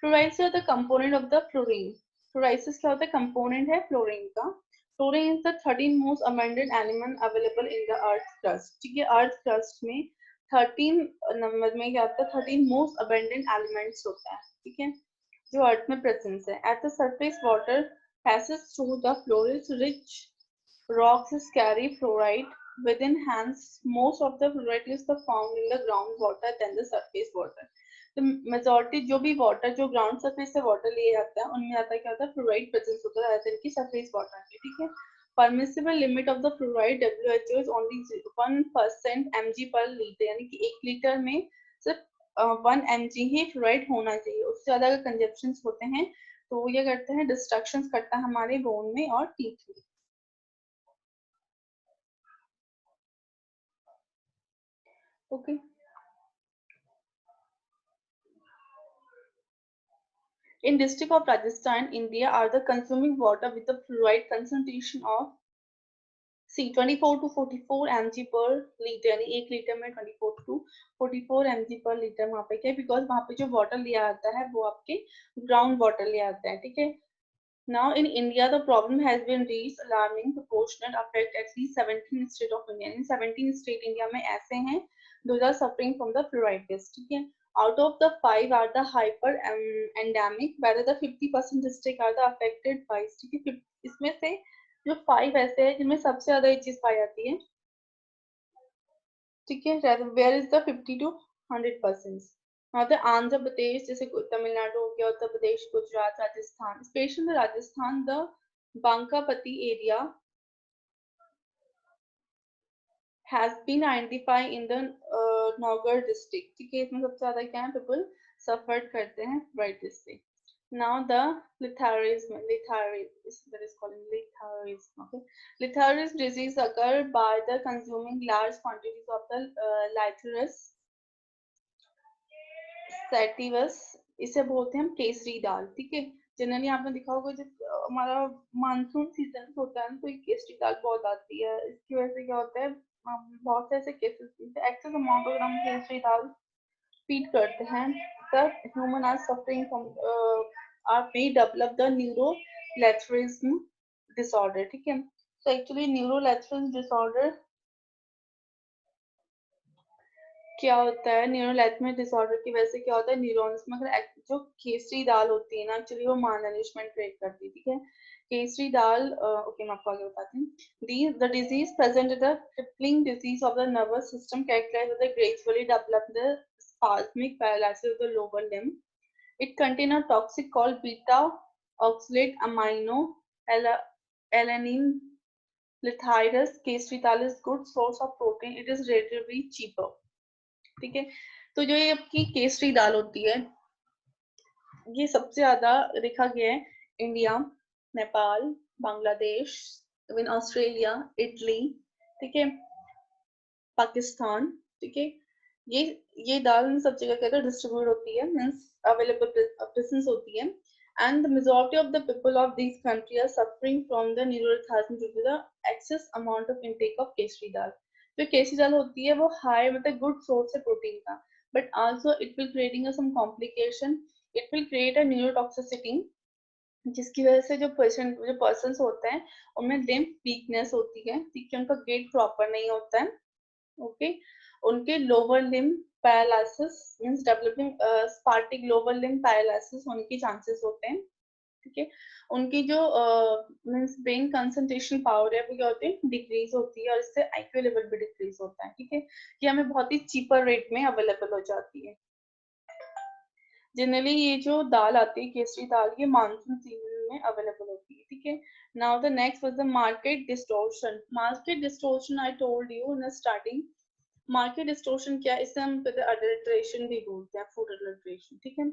Speaker 1: fluorosis the component of the fluorine fluorosis क्या होता है कंपोनेंट है फ्लोरीन का Fluorine is the 13th most abundant element available in the earth crust. ठीक है अर्थ क्रस्ट में 13 नंबर में क्या आता है 13 most abundant elements होता है ठीक है जो अर्थ में प्रेजेंस है at the surface water passes through the fluorides rich rocks is carry fluoride within hence most of the fluoride is found in the groundwater than the surface water तो majority जो भी वाटर जो ground surface से water लिए जाता है उनमें आता है क्या होता है फ्लोराइड प्रेजेंस होता है इनकी सरफेस वाटर में ठीक है permissible limit of the fluoride WHO is only 1% mg पर लीटर यानी कि 1 लीटर में सिर्फ 1 mg ही फ्लोराइड होना चाहिए उससे ज्यादा अगर कंजप्शन होते हैं तो वो ये करते हैं डिस्ट्रक्शन करता है हमारे बोन में और टीथ में okay In district of Rajasthan, India are the consuming water with the fluoride concentration of C 24 to 44 mg per liter यानी 1 लीटर में 24 to 44 mg per liter वहाँ पे क्या है बिकॉज वहाँ पे जो वाटर लिया आता है वो आपके ग्राउंड वाटर लिया आता है ठीक है Now in India, the problem has been reached alarming proportionate affect at least 17 states of India. In 17 state India में ऐसे हैं those are suffering from the fluoritis. ठीक है. Out of the 5 are the hyper endemic, whether the 50% district are the affected by. ठीक है. इसमें से जो 5 ऐसे हैं जिनमें सबसे ज्यादा ये चीज पाई जाती है. ठीक है. Where is the 50 to 100%? Now the Andhra Pradesh, जैसे तमिलनाडु हो गया, Uttar Pradesh, Gujarat, Rajasthan, especially the Rajasthan, the Bankapati area has been identified in the Naugar district. ठीक है. इसमें सबसे ज्यादा क्या है, people suffered करते हैं fluoritis से. Now the letharism, that is called letharism. Okay, letharism disease occur by the consuming large quantities of the Lathyrus sativus. इसे बोलते हैं हम केसरी दाल. ठीक है. जनरली आपने देखा होगा जब हमारा मानसून सीजन होता है तो केसरी दाल बहुत आती है. इसकी वजह से क्या होता है, बहुत से ऐसे केसेस एक्सेस अमाउंट अगर हम केसरी दाल फीड करते हैं the human are suffering from may develop the neuroletharism disorder. ठीक है. So actually neuroletharism disorder क्या होता है, न्यूरोलैथमिक डिसऑर्डर की वजह से क्या होता है, न्यूरॉन्स में अगर जो केसरी दाल होती है ना, एक्चुअली वो मालनरिशमेंट क्रिएट करती है. ठीक है. केसरी दाल ओके मैं आपको आगे बताती हूँ. The disease presented a crippling disease of the nervous system characterized with a gradually developed the spasmic paralysis of the lower limb. It contains a toxic called beta oxalate amino alanine. Lethyrus Kesari dal is good source of protein. It is relatively cheaper. ठीक है. तो जो ये आपकी केसरी दाल होती है, ये सबसे ज्यादा देखा गया है India, Nepal, Bangladesh, even Australia, Italy, ठीक है, पाकिस्तान. ठीक है. ये दाल सब जगह कहते हैं डिस्ट्रीब्यूट होती है, मींस अवेलेबल बिजनेस होती है. And the majority of the people of these countries are suffering from the neuroletharism due to the excess amount of intake of Kesari दाल. जो केसरी दाल होती है वो हाई मतलब गुड सोर्स है प्रोटीन का, but also it will creating some complication. It will create a neurotoxicity, जिसकी वजह से जो पर्सन्स होते हैं उनमें लिम्फ वीकनेस होती है. ठीक है. उनका गेट प्रॉपर नहीं होता है. ओके. उनके lower limb paralysis means developing spastic lower limb paralysis होने के चांसेस होते हैं. ठीक है. उनकी जो मींस ब्रेन कंसंट्रेशन पावर है वो क्या होती है, डिक्रीज होती है, और इससे आईक्यू लेवल भी डिक्रीज होता है. ठीक है. ये हमें बहुत ही चीपर रेट में अवेलेबल हो जाती है. जनरली ये जो दाल आती है केसरी दाल, ये मानसून सीजन में अवेलेबल होती है. ठीक है. Now the next was the market distortion. Market distortion I told you in the starting. Market distortion क्या है, इसे हम कहते हैं अडल्ट्रेशन भी बोलते हैं, फूड अडल्ट्रेशन. ठीक है.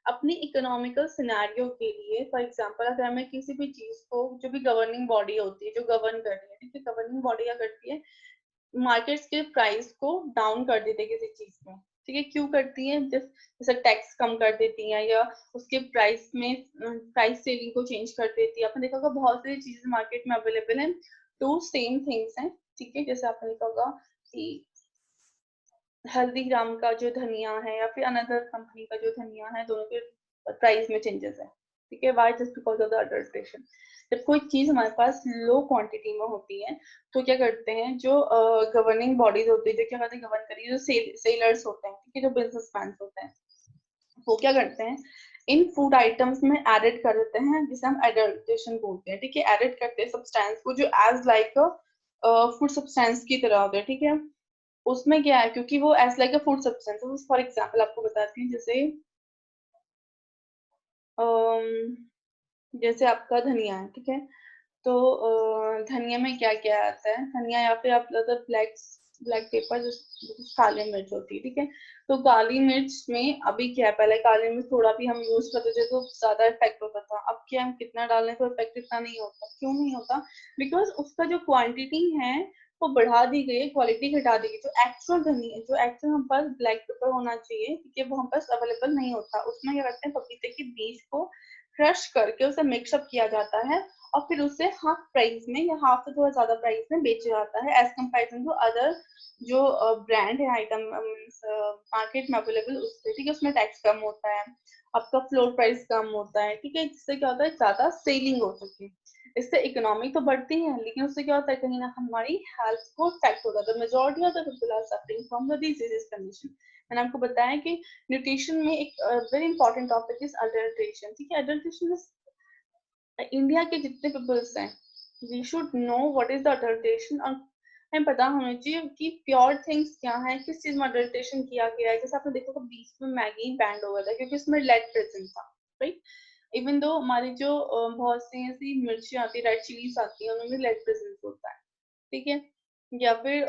Speaker 1: अपनी इकोनॉमिकल सिनेरियो के लिए, फॉर एग्जांपल अगर हमें किसी भी चीज को, जो भी गवर्निंग बॉडी होती है जो गवर्न कर रही है, ठीक है, गवर्निंग बॉडी क्या करती है, मार्केट्स के प्राइस को डाउन कर देते हैं किसी चीज में. ठीक है. क्यों करती है, जैसे टैक्स कम कर देती है या उसके प्राइस में प्राइस सेलिंग को चेंज कर देती है. आपने देखा होगा बहुत सारी चीजें मार्केट में अवेलेबल हैं, टू सेम थिंग्स हैं. ठीक है. जैसे आपने देखा होगा कि हल्दीराम का जो धनिया है या फिर अनदर कंपनी का जो धनिया है, दोनों के प्राइस में चेंजेस है. ठीक है. Why, just because of the adulteration. जब कोई चीज हमारे पास लो क्वांटिटी में होती है तो क्या करते हैं, जो गवर्निंग बॉडीज होती है, जो क्या करते हैं, गवर्न करिए, जो सेलर्स होते हैं, ठीक है, जो बिजनेसमैन होते हैं, वो क्या करते हैं, इन फूड आइटम्स में एडिट कर देते हैं, जिसे हम एडल्ट्रेशन बोलते हैं. ठीक है. एडिट करते हैं सब्सटेंस को जो एज लाइक फूड सब्सटेंस की तरह होते हैं. ठीक है. उसमें क्या है, क्योंकि वो as like a food substance. For example आपको बताती हूँ, जैसे आपका धनिया है. ठीक है. तो धनिया में क्या क्या आता है, धनिया या फिर आप ब्लैक पेपर, जो काली मिर्च होती है. ठीक है. तो काली मिर्च में अभी क्या है, पहले काली मिर्च थोड़ा भी हम यूज करते थे तो ज्यादा इफेक्ट होता था. अब क्या हम कितना डालें तो इफेक्ट इतना नहीं होता. क्यों नहीं होता, बिकॉज उसका जो क्वांटिटी है वो बढ़ा दी गई है, क्वालिटी घटा दी गई. जो एक्चुअल धनिया, जो एक्चुअल हम पास ब्लैक पेपर होना चाहिए, ठीक है, वो हम पास अवेलेबल नहीं होता. उसमें क्या करते हैं, पपीते के बीज को क्रश करके उसे मिक्सअप किया जाता है और फिर उसे हाफ प्राइस में या हाफ से थोड़ा ज्यादा प्राइस में बेचा जाता है, एज कम्पेरिजन टू अदर जो ब्रांड है आइटम मार्केट में अवेलेबल उससे. ठीक है. उसमें टैक्स कम होता है आपका फ्लोर प्राइस कम होता है, ठीक है, जिससे क्या होता है ज्यादा सेलिंग हो सके। इससे इकोनॉमी तो बढ़ती है, लेकिन उससे क्या होता है कहीं ना हमारी हेल्थ को इफेक्ट होता है। Majority of the people are suffering from the disease condition. मैंने आपको बताया कि न्यूट्रिशन में एक very important topic is adulteration, ठीक है। अडल्ट्रेशन इंडिया के जितने पीपल्स हैं, we should know what is the adulteration, और हमें पता होना चाहिए कि प्योर थिंग्स क्या है, किस चीज में अडल्ट्रेशन किया गया है। जैसे आपने देखा तो बीच में मैगी बैंड हो गया था क्योंकि उसमें लेड प्रेजेंट था, राइट। इवन दो हमारी जो बहुत सी ऐसी मिर्ची आती है, रेड चिलीज आती है, उनमें लेड प्रेजेंट होता है, ठीक है। या फिर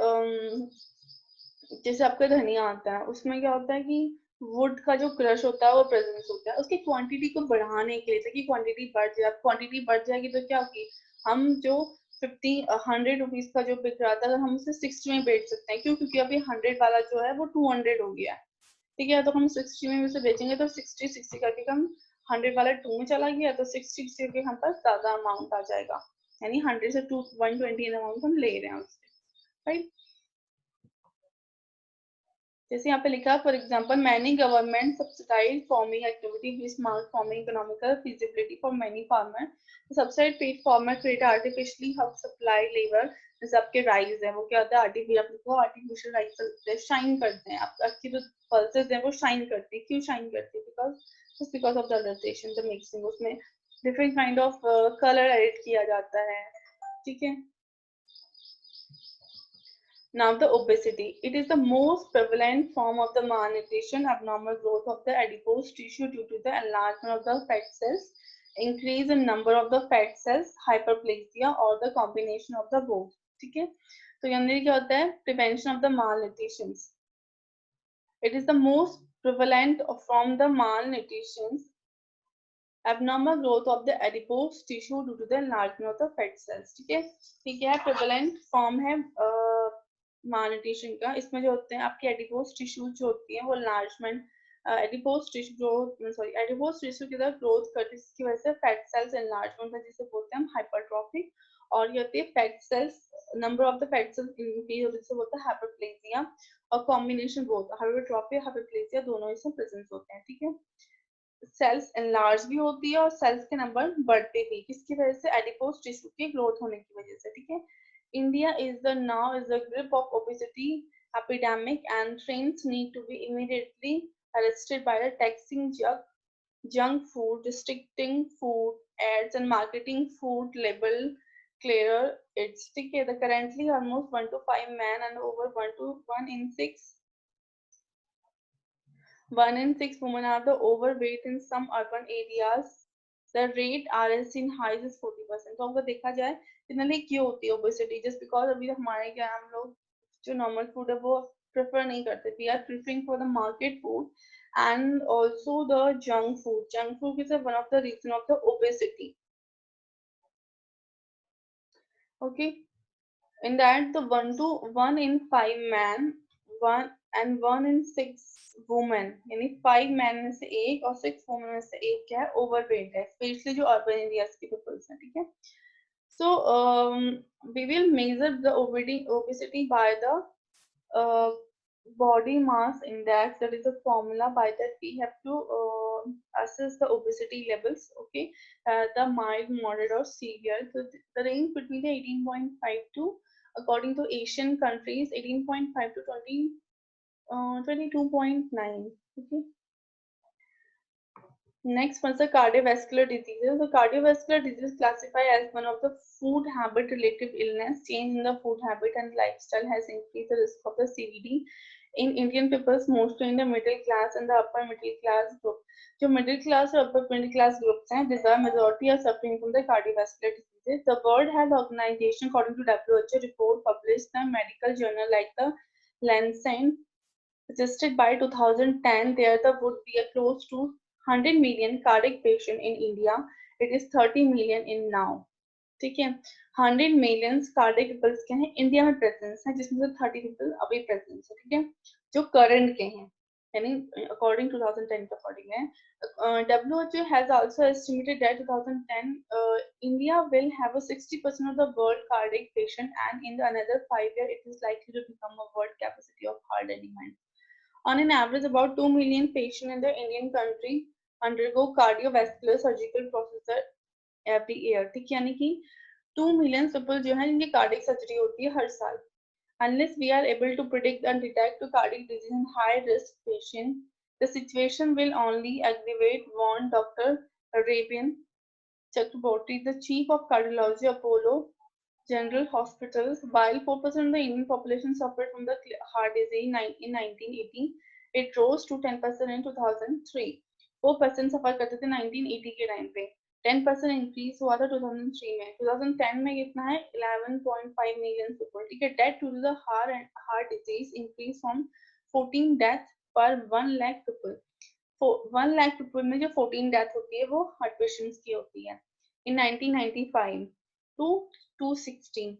Speaker 1: जैसे आपका धनिया आता है, उसमें क्या होता है कि वुड का जो क्रश होता है वो प्रेजेंस होता है, उसकी क्वांटिटी को बढ़ाने के लिए, ताकि क्वांटिटी बढ़ जाए। क्वांटिटी बढ़ जाएगी तो क्या होगी, हम जो 100 रुपीज का जो बिक रहा था, अगर हम उसे 60 में बेच सकते हैं। क्यों? क्योंकि अभी 100 वाला जो है वो 200 हो गया है, ठीक है। तो हम 60 में उसे बेचेंगे तो 60 करके हम 100 वाला 2 में चला गया, तो 60 करके हम पास ज्यादा अमाउंट आ जाएगा, यानी 100 से 120 अमाउंट हम ले रहे हैं उससे, राइट। जैसे यहाँ पे लिखा for example many government subsidise farming activity which mark farming economical feasibility for many farmer. Subsidise paid farmer create artificially hub supply labour. जैसे आपके राइस है, वो क्या होता है आर्टिफिशियल राइस शाइन करते हैं, आपकी जो पल्सेस है वो शाइन करती है। क्यों शाइन करती है? Because of the adulteration, the mixing, उसमें different kind of colour add किया जाता है, ठीक है। Now the obesity. It is the most prevalent form of the malnutrition, abnormal growth of the adipose tissue due to the enlargement of the fat cells, increase in number of the fat cells, hyperplasia or the combination of the both. ठीक है, तो यानी क्या होता है? Prevention of the malnutrition. It is the most prevalent from the malnutrition, abnormal growth of the adipose tissue due to the enlargement of the fat cells. ठीक है, ठीक है, prevalent form है मालन्यूट्रिशन का। इसमें जो होते हैं आपके एडिपोज टिश्यूज जो होती हैं वो enlargement, adipose tissue growth, sorry adipose tissue की तरफ ग्रोथ करती है, जिसकी वजह से फैट सेल्स एनलार्जमेंट है, जिसे बोलते हैं हम हाइपरट्रॉफी। और ये होती है fat cells, number of the fat cells increase होती है, जिसे बोलते हैं हाइपरप्लेजिया। और कॉम्बिनेशन बोथ हाइपरट्रॉफी और हाइपरप्लेजिया दोनों इसमें प्रेजेंट होते हैं, ठीक है। सेल्स एनलार्ज भी होती है और सेल्स के नंबर बढ़ते भी, किसकी वजह से? एडिपोज टिश्यू की ग्रोथ होने की वजह से, ठीक है। India is the now is the grip of obesity epidemic, and trains need to be immediately arrested by the taxing junk food, restricting food ads, and marketing food label clearer. It's okay. The currently almost 1 to 5 men and over 1 in 6 women are the overweight in some urban areas. The rate RS in highs is 40%. तो अगर देखा जाए generally क्यों होती है obesity? Just because अभी हमारे क्या हम लोग जो नॉर्मल फूड है वो प्रेफर नहीं करते, we are preferring for the market food and also the junk food. Junk food is one of the reason of the obesity, okay. In that the 1 in 5 men, 1 in 6 women, यानी 5 men में से एक और 6 women में से एक क्या है? ओवरवेट है, स्पेशली जो अर्बन एरियाज के पीपल्स हैं, ठीक है। So we will measure the obesity by the uh, body mass index. That is a formula by that we have to assess the obesity levels, okay. The mild, moderate or severe, so the range between the 18.5 to, according to Asian countries, 18.5 to 22.9, okay. Next one is the cardiovascular diseases. The cardiovascular disease classified as one of the food habit related illness. Change in the food habit and lifestyle has increased the risk of the CVD in Indian peoples, mostly in the middle class and the upper middle class group. जो middle class और upper middle class groups हैं, these are majority are suffering from the cardiovascular diseases. The World Health Organization, according to WHO report published in a medical journal like the Lancet, suggested by 2010 there would be a close to 100 million cardiac patient in India. It is 30 million in now. ठीक है, 100 million cardiac peoples के हैं India में presence है, जिसमें से 30 people अभी presence है, ठीक है, जो करंट के हैं, यानी अकॉर्डिंग 2010 के अकॉर्डिंग है। WHO has also estimated that 2010 India will have a 60% of the world cardiac patient, and in another 5 years it is likely to become a world capacity of heart and demand. On an average, about 2 million patients in the Indian country undergo cardiovascular surgical procedure every year. ठीक है, यानी कि 2 million people जो है इनकी cardiac surgery होती है हर साल. Unless we are able to predict and detect cardiac disease in high risk patients, the situation will only aggravate, warned Dr. Arabian Chakraborty, the chief of cardiology, Apollo General Hospitals. While 4% of the Indian population suffered from the heart disease in 1980, it rose to 10% in 2003. 4% सफर करते थे 1980 के time पे. 10% increase हुआ था 2003 में. 2010 में कितना है 11.5 million people. ठीक है. Death to the heart disease increase from 14 death per 1 lakh people. 1 lakh people में जो 14 डेथ होती है वो हार्ट पेशेंट्स की होती है. In 1995 to 216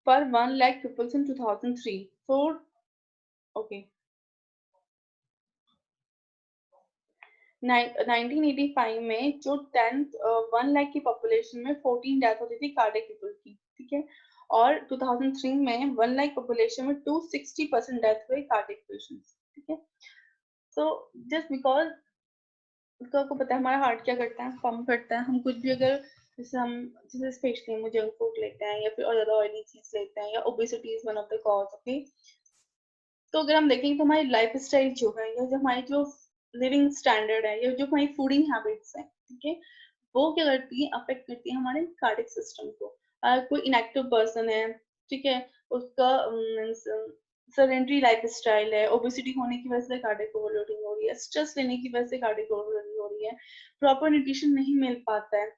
Speaker 1: per 1 lakh people in 2003. So, okay. 1985 में जो 1 लाख की पॉपुलेशन में 14 डेथ होती थी कार्डियक पीपल की. ठीक है. और 2003 में 1 लाख पॉपुलेशन में 260% डेथ हुई कार्डियक पेशेंट्स. ठीक है. सो जस्ट बिकॉज आपको पता है हमारा हार्ट क्या करता है, पंप करता है. हम कुछ भी अगर जैसे स्पेशली हम जंक फूड लेते हैं या फिर और ज्यादा ऑयली चीज लेते हैं या obesity is one of the cause. Okay. तो अगर हम देखेंगे तो हमारी लाइफ स्टाइल जो है या जो हमारी जो लिविंग स्टैंडर्ड है या जो हमारी फूडिंग हैबिट्स है, ठीक है, वो क्या करती है, अफेक्ट करती है हमारे कार्डियक सिस्टम को. कोई इनएक्टिव पर्सन है, ठीक है, उसका सेडेंटरी लाइफ स्टाइल है, ओबेसिटी होने की वजह से कार्डियक ओवरलोडिंग हो रही है, स्ट्रेस लेने की वजह से कार्डियक ओवरलोडिंग हो रही है, प्रॉपर न्यूट्रिशन नहीं मिल पाता है,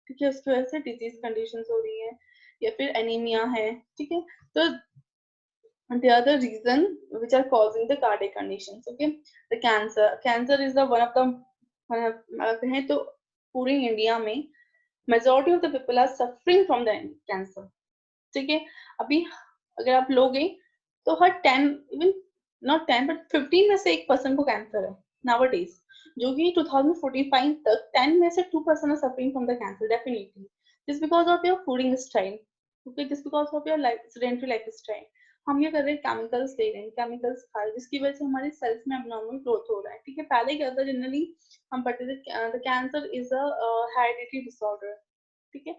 Speaker 1: ठीक है, उसकी वजह से डिजीज कंडीशन हो रही है या फिर एनीमिया है. ठीक है. तो they are the reason which are causing the cardiac conditions. Okay. The cancer is the one of the कहें तो पूरी इंडिया में majority of the people are suffering from the cancer. ठीक है. अभी अगर आप लोगे तो हर 10 even not 10 but 15 में से 1% को कैंसर है nowadays, जो कि 2045 तक 10 में से 2% are suffering from the cancer definitely just because of your fooding style. Okay, just because of your sedentary lifestyle. हम ये कर रहे हैं केमिकल्स ले रहे हैं, केमिकल्स खा रहे हैं, जिसकी वजह से हमारे सेल्स में एबनॉर्मल ग्रोथ हो रहा है. ठीक है. पहले क्या था, जनरली हम पढ़ते थे cancer is a hereditary disorder. ठीक है.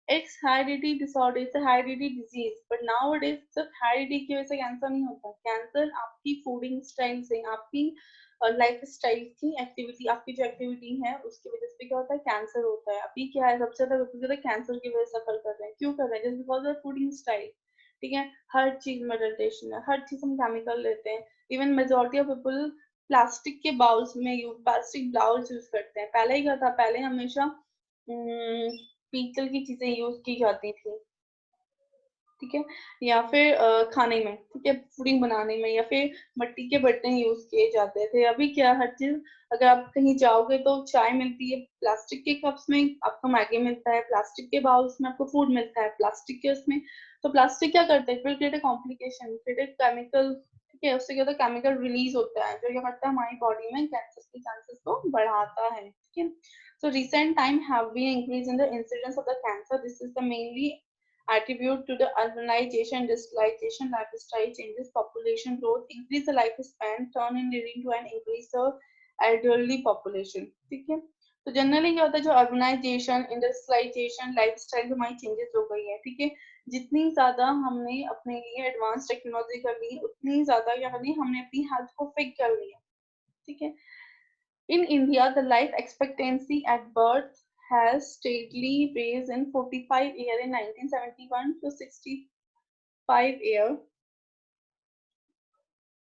Speaker 1: It's hereditary disorder, it's a hereditary disease, but nowadays सिर्फ हेरिडिटी की वजह से कैंसर नहीं होता. कैंसर आपकी फूडिंग स्टाइल से, आपकी लाइफ स्टाइल की एक्टिविटी, आपकी जो एक्टिविटी है उसकी वजह से क्या होता है, कैंसर होता है. अभी क्या है, सबसे ज्यादा कैंसर की वजह से सफर कर रहे हैं. क्यों कर रहे हैं? Just because of fooding style. ठीक है. हर चीज में डल्टेशन है, हर चीज हम केमिकल लेते हैं. Even majority of people plastic के बाउल्स में प्लास्टिक बाउल्स यूज करते हैं. पहले ही क्या था, पहले हमेशा पीतल की चीजें यूज की जाती थी. ठीक है. या फिर खाने में, ठीक है, फूडिंग बनाने में, या फिर मिट्टी के बर्तन यूज किए जाते थे. अभी क्या, हर चीज अगर आप कहीं जाओगे तो चाय मिलती है प्लास्टिक के कप्स में, आपको मैगी मिलता है प्लास्टिक के बाउल्स में, आपको फूड मिलता है प्लास्टिक के उसमें. तो प्लास्टिक क्या करता है, create a complication, create chemical. ठीक है. उससे क्या होता है, केमिकल रिलीज होता है जो क्या करता है हमारी बॉडी में कैंसर के चांसेस को बढ़ाता है. ठीक है. So recent time have been increase in the incidence of the cancer. This is the mainly attribute to the urbanization, industrialization, lifestyle changes, population growth, increase the lifespan, turn in leading to an increase the elderly population. ठीक है. तो generally क्या होता है, जो urbanisation, industrialisation, lifestyle हमारी changes हो गई है. ठीक है. जितनी ज्यादा हमने अपने लिए एडवांस टेक्नोलॉजी कर ली, उतनी ज्यादा क्या करनी, हमने अपनी हेल्थ को फिक कर लिया. ठीक है. In India, the life expectancy at birth has steadily raised in 45 year in 1971 to 65 year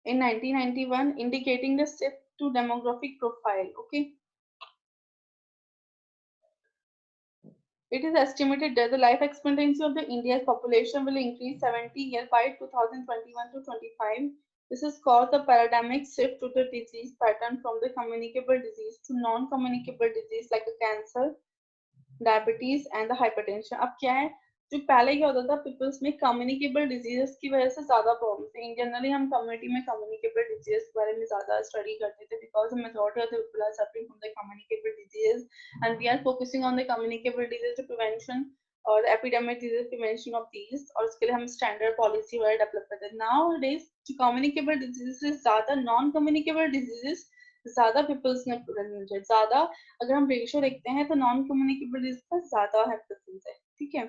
Speaker 1: in 1991, indicating the shift to demographic profile. Okay. It is estimated that the life expectancy of the India's population will increase 70 years by 2021 to 25. This is caused a paradigmic shift to the disease pattern from the communicable disease to non-communicable disease like cancer, diabetes and hypertension. अब क्या है, जो पहले क्या होता था, peoples में communicable diseases की वजह से ज्यादा प्रॉब्लम थे. जनरली हम कम्युनिटी में कम्युनिकेबल डिजीजेस के बारे में ज्यादा स्टडी करते थे because majority of the people are suffering from the communicable diseases and we are focusing on the communicable disease prevention और epidemic disease prevention of these, और उसके लिए हम स्टैंडर्ड पॉलिसी वगैरह डेवलप करते हैं। नाउ डेज जो कम्युनिकेबल डिजीजेस से ज्यादा नॉन कम्युनिकेबल डिजीजेस ज्यादा पीपल्स में प्रेजेंट है, ज्यादा अगर हम रेशियो देखते हैं तो नॉन कम्युनिकेबल डिजीज का ज्यादा है प्रेजेंस है, ठीक है।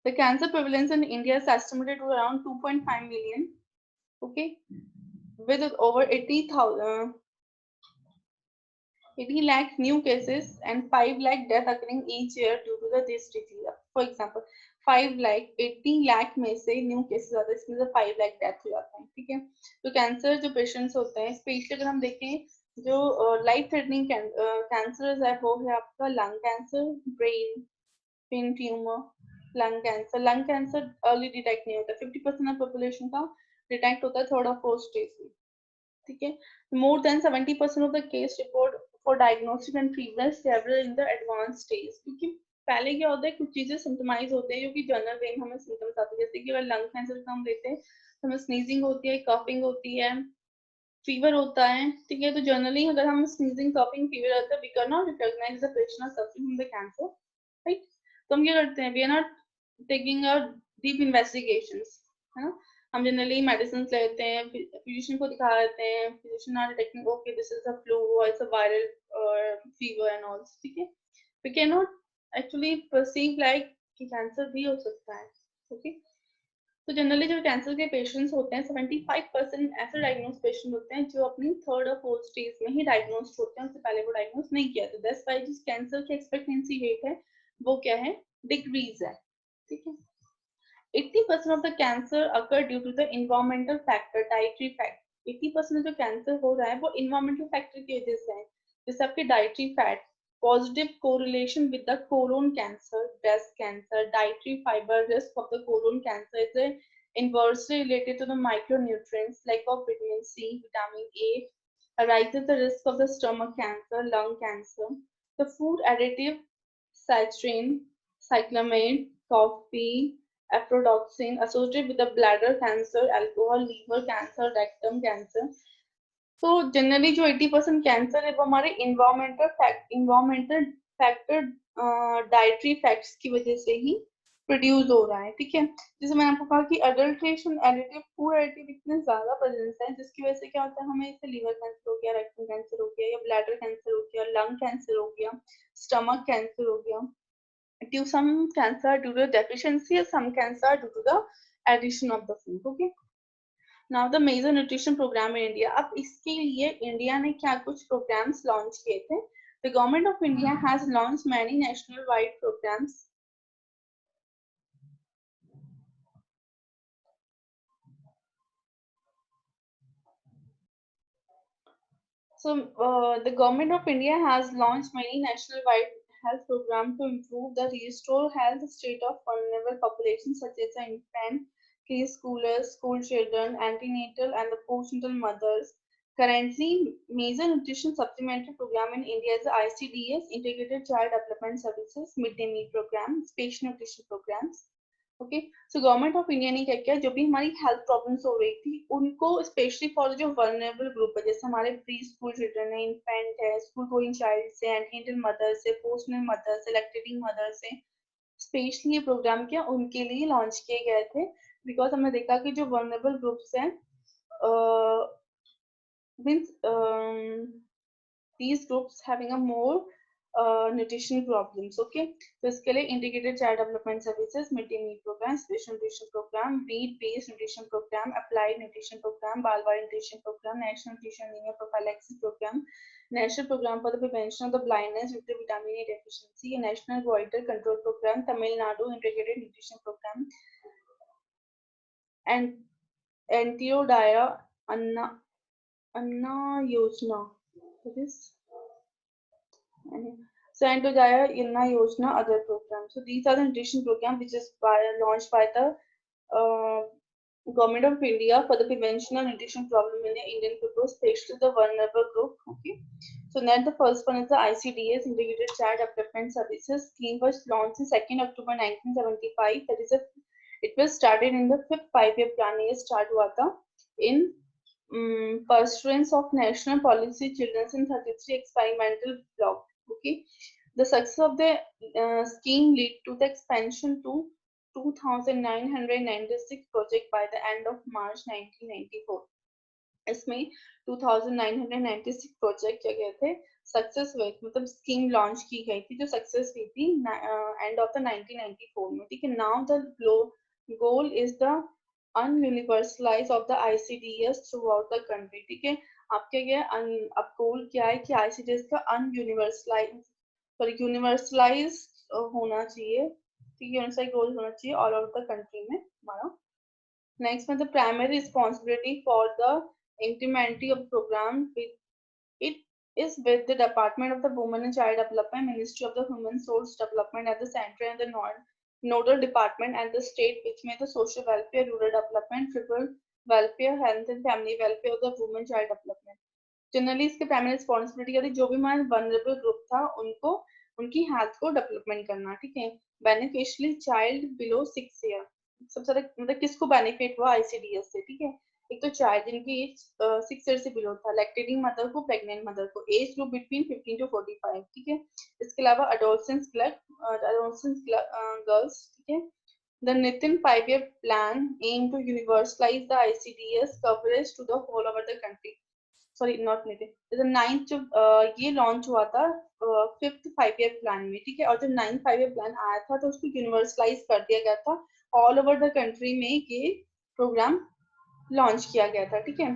Speaker 1: The cancer prevalence in India is estimated to around 2.5 million, okay, with over 80 lakh new cases and 5 lakh death occurring each year due to this disease. For example, 5 lakh 80 lakh में से new cases आते हैं, इसमें से 5 lakh death हो जाते हैं, ठीक है। तो कैंसर जो पेशेंट्स होते हैं, स्पेशली अगर हम देखें जो लाइफ थ्रेटनिंग कैंसर है वो है आपका lung cancer, brain tumour, lung cancer early detect नहीं होता, 50% ऑफ पॉपुलेशन का डिटेक्ट होता है थर्ड और फोर्थ स्टेज में, ठीक है। More than 70% of the case report for diagnosis and treatment several in the advance stage, क्योंकि पहले क्या होता है कुछ चीजें सिम्टमाइज होते हैं क्योंकि जनरल वे में हमें सिम्टम्स आते हैं, जैसे कि अगर लंग कैंसर का हम लेते हैं तो हमें स्नीजिंग होती है, कफिंग होती है, फीवर होता है, ठीक है। तो जनरली अगर हम स्नीजिंग कफिंग फीवर आता है we can not recognise the patient suffering from the cancer, right. तो हम क्या करते हैं, we are not taking a deep investigations, है ना। हम जनरली मेडिसिन लेते हैं, फिजिशियन को दिखा देते हैं, physician are detecting okay this is a flu और it's a viral fever and all, ठीक है। We can not actually perceive like कि कैंसर भी हो सकता है, ओके। तो जनरली जो कैंसर के पेशेंट्स होते हैं 75% ऐसे डायग्नोज पेशेंट होते हैं जो अपनी थर्ड और फोर्थ स्टेज में ही डायग्नोज होते हैं, उससे पहले वो डायग्नोज नहीं किया। तो दैट्स व्हाई जिस कैंसर की एक्सपेक्टेंसी रेट है वो क्या है, डिक्रीज है, ठीक है। 80% of the cancer occur due to the environmental factor, dietary factor. 80% जो कैंसर हो रहा है वो environmental factor की वजह से है, जैसे आपके dietary fat, positive correlation with the colon cancer, breast cancer, dietary fiber risk of the colon cancer is inversely related to the micronutrients like of vitamin C, vitamin A, arises the risk of the stomach cancer, lung cancer. The food additive, citrine, cyclamine, coffee, aflatoxin associated with the bladder cancer, alcohol, liver cancer, rectum cancer. तो generally जो 80% cancer है वो हमारे environmental factor dietary facts की वजह से ही produce हो रहा है, ठीक है। जैसे मैंने आपको कहा कि अडल्ट्रेशन एडिटिव फूड एडिटिव इतने ज्यादा प्रेजेंस है जिसकी वजह से क्या होता है, हमें इससे लीवर कैंसर हो गया, रेक्टम कैंसर हो गया, या ब्लैडर कैंसर हो गया, लंग कैंसर हो गया, स्टमक कैंसर हो गया, due some cancer due to deficiency or some cancer due to the addition of the food, okay. Now the major nutrition program in India, अब इसके लिए इंडिया ने क्या कुछ प्रोग्राम्स लॉन्च किए थे। The government of India has launched many national wide programs. So the government of India has launched many national wide health programs to improve the restore health state of vulnerable populations such as the infant, preschoolers, school children, antenatal and the postnatal mothers. Currently, major nutrition supplementary program in India is the ICDS, Integrated Child Development Services, Midday Meal Program, Special Nutrition Programs. Okay. So government of India ने क्या किया, जो भी हमारी health problems हो रही थी उनको स्पेशली फॉर जो वल्नरेबल ग्रुप है, जैसे हमारे प्री स्कूल चिल्ड्रन है, इन्फेंट है, स्कूल गोइंग चाइल्ड से, एंटीनेटल मदर से, पोस्टनल मदर से, लैक्टेटिंग मदर से, स्पेशली ये प्रोग्राम किया उनके लिए लॉन्च किए गए थे। बिकॉज हमने देखा कि जो वल्नरेबल ग्रुप्स हैं means these groups having a more nutrition problems, okay. So इसके लिए integrated child development services, midday meal program, special nutrition program, wheat based nutrition program, applied nutrition program, balwari nutrition program, national nutrition anemia prophylaxis program, national program for the prevention of the blindness due to vitamin A deficiency, a national goiter control program, Tamil Nadu integrated nutrition program, and Antyodaya Anna Yojana. What is so Antyodaya Anna Yojana, other programs. So these are the nutrition programs which is launched by the Government of India for the prevention of nutrition problem in the Indian people, especially the vulnerable group. Okay. So then the first one is the ICDS, Integrated Child Development Services. Scheme was launched on 2nd October 1975. That is it was started in the 5th 5-year plan. ये start हुआ था in pursuance of national policy children's in 33 experimental block. Okay, the success of the scheme lead to the expansion to 2,996 project by the end of March 1994. इसमें 2,996 project क्या गए थे, success हुए, मतलब scheme launch की गई थी जो सक्सेस हुई थी एंड ऑफ द 1994 में, ठीक है। Now the goal is the universalise of the ICDS throughout the country, ठीक है। आप क्या गया, अब गोल क्या है कि आईसीडीएस का अनयूनिवर्सलाइज, सॉरी यूनिवर्सलाइज होना चाहिए, ठीक है, यूनिवर्सल गोल होना चाहिए ऑल ओवर द कंट्री में हमारा। Next one, the primary responsibility for the implementing of program it is with the Department of the Women and Child Development, Ministry of the Human Resource Development at the center and the nodal department and the state, which may the social welfare, rural development, tribal welfare, health and family welfare of the women child development. Generally इसके primary responsibility क्या थी, जो भी हमारा vulnerable group था उनको उनकी health को डेवलपमेंट करना, ठीक है। बेनिफिशियली चाइल्ड बिलो 6 ईयर, सबसे ज्यादा मतलब किसको बेनिफिट हुआ आईसीडीएस से, ठीक है। एक तो चाइल्ड जिनकी एज 6 ईयर से बिलो था, लैक्टेटिंग मदर को, प्रेग्नेंट मदर को, एज ग्रुप बिटवीन 15 टू 45, ठीक है। इसके अलावा अडोलसेंस गर्ल्स, ठीक है। The Nitin 5-year plan aim to universalize the ICDS coverage to the whole over the country. Sorry not Nitin, ninth जो ये लॉन्च हुआ था 5th 5-year प्लान में, ठीक है। और जब 9th 5-year प्लान आया था तो उसको यूनिवर्सलाइज कर दिया गया था, ऑल ओवर द कंट्री में ये प्रोग्राम लॉन्च किया गया था, ठीक है।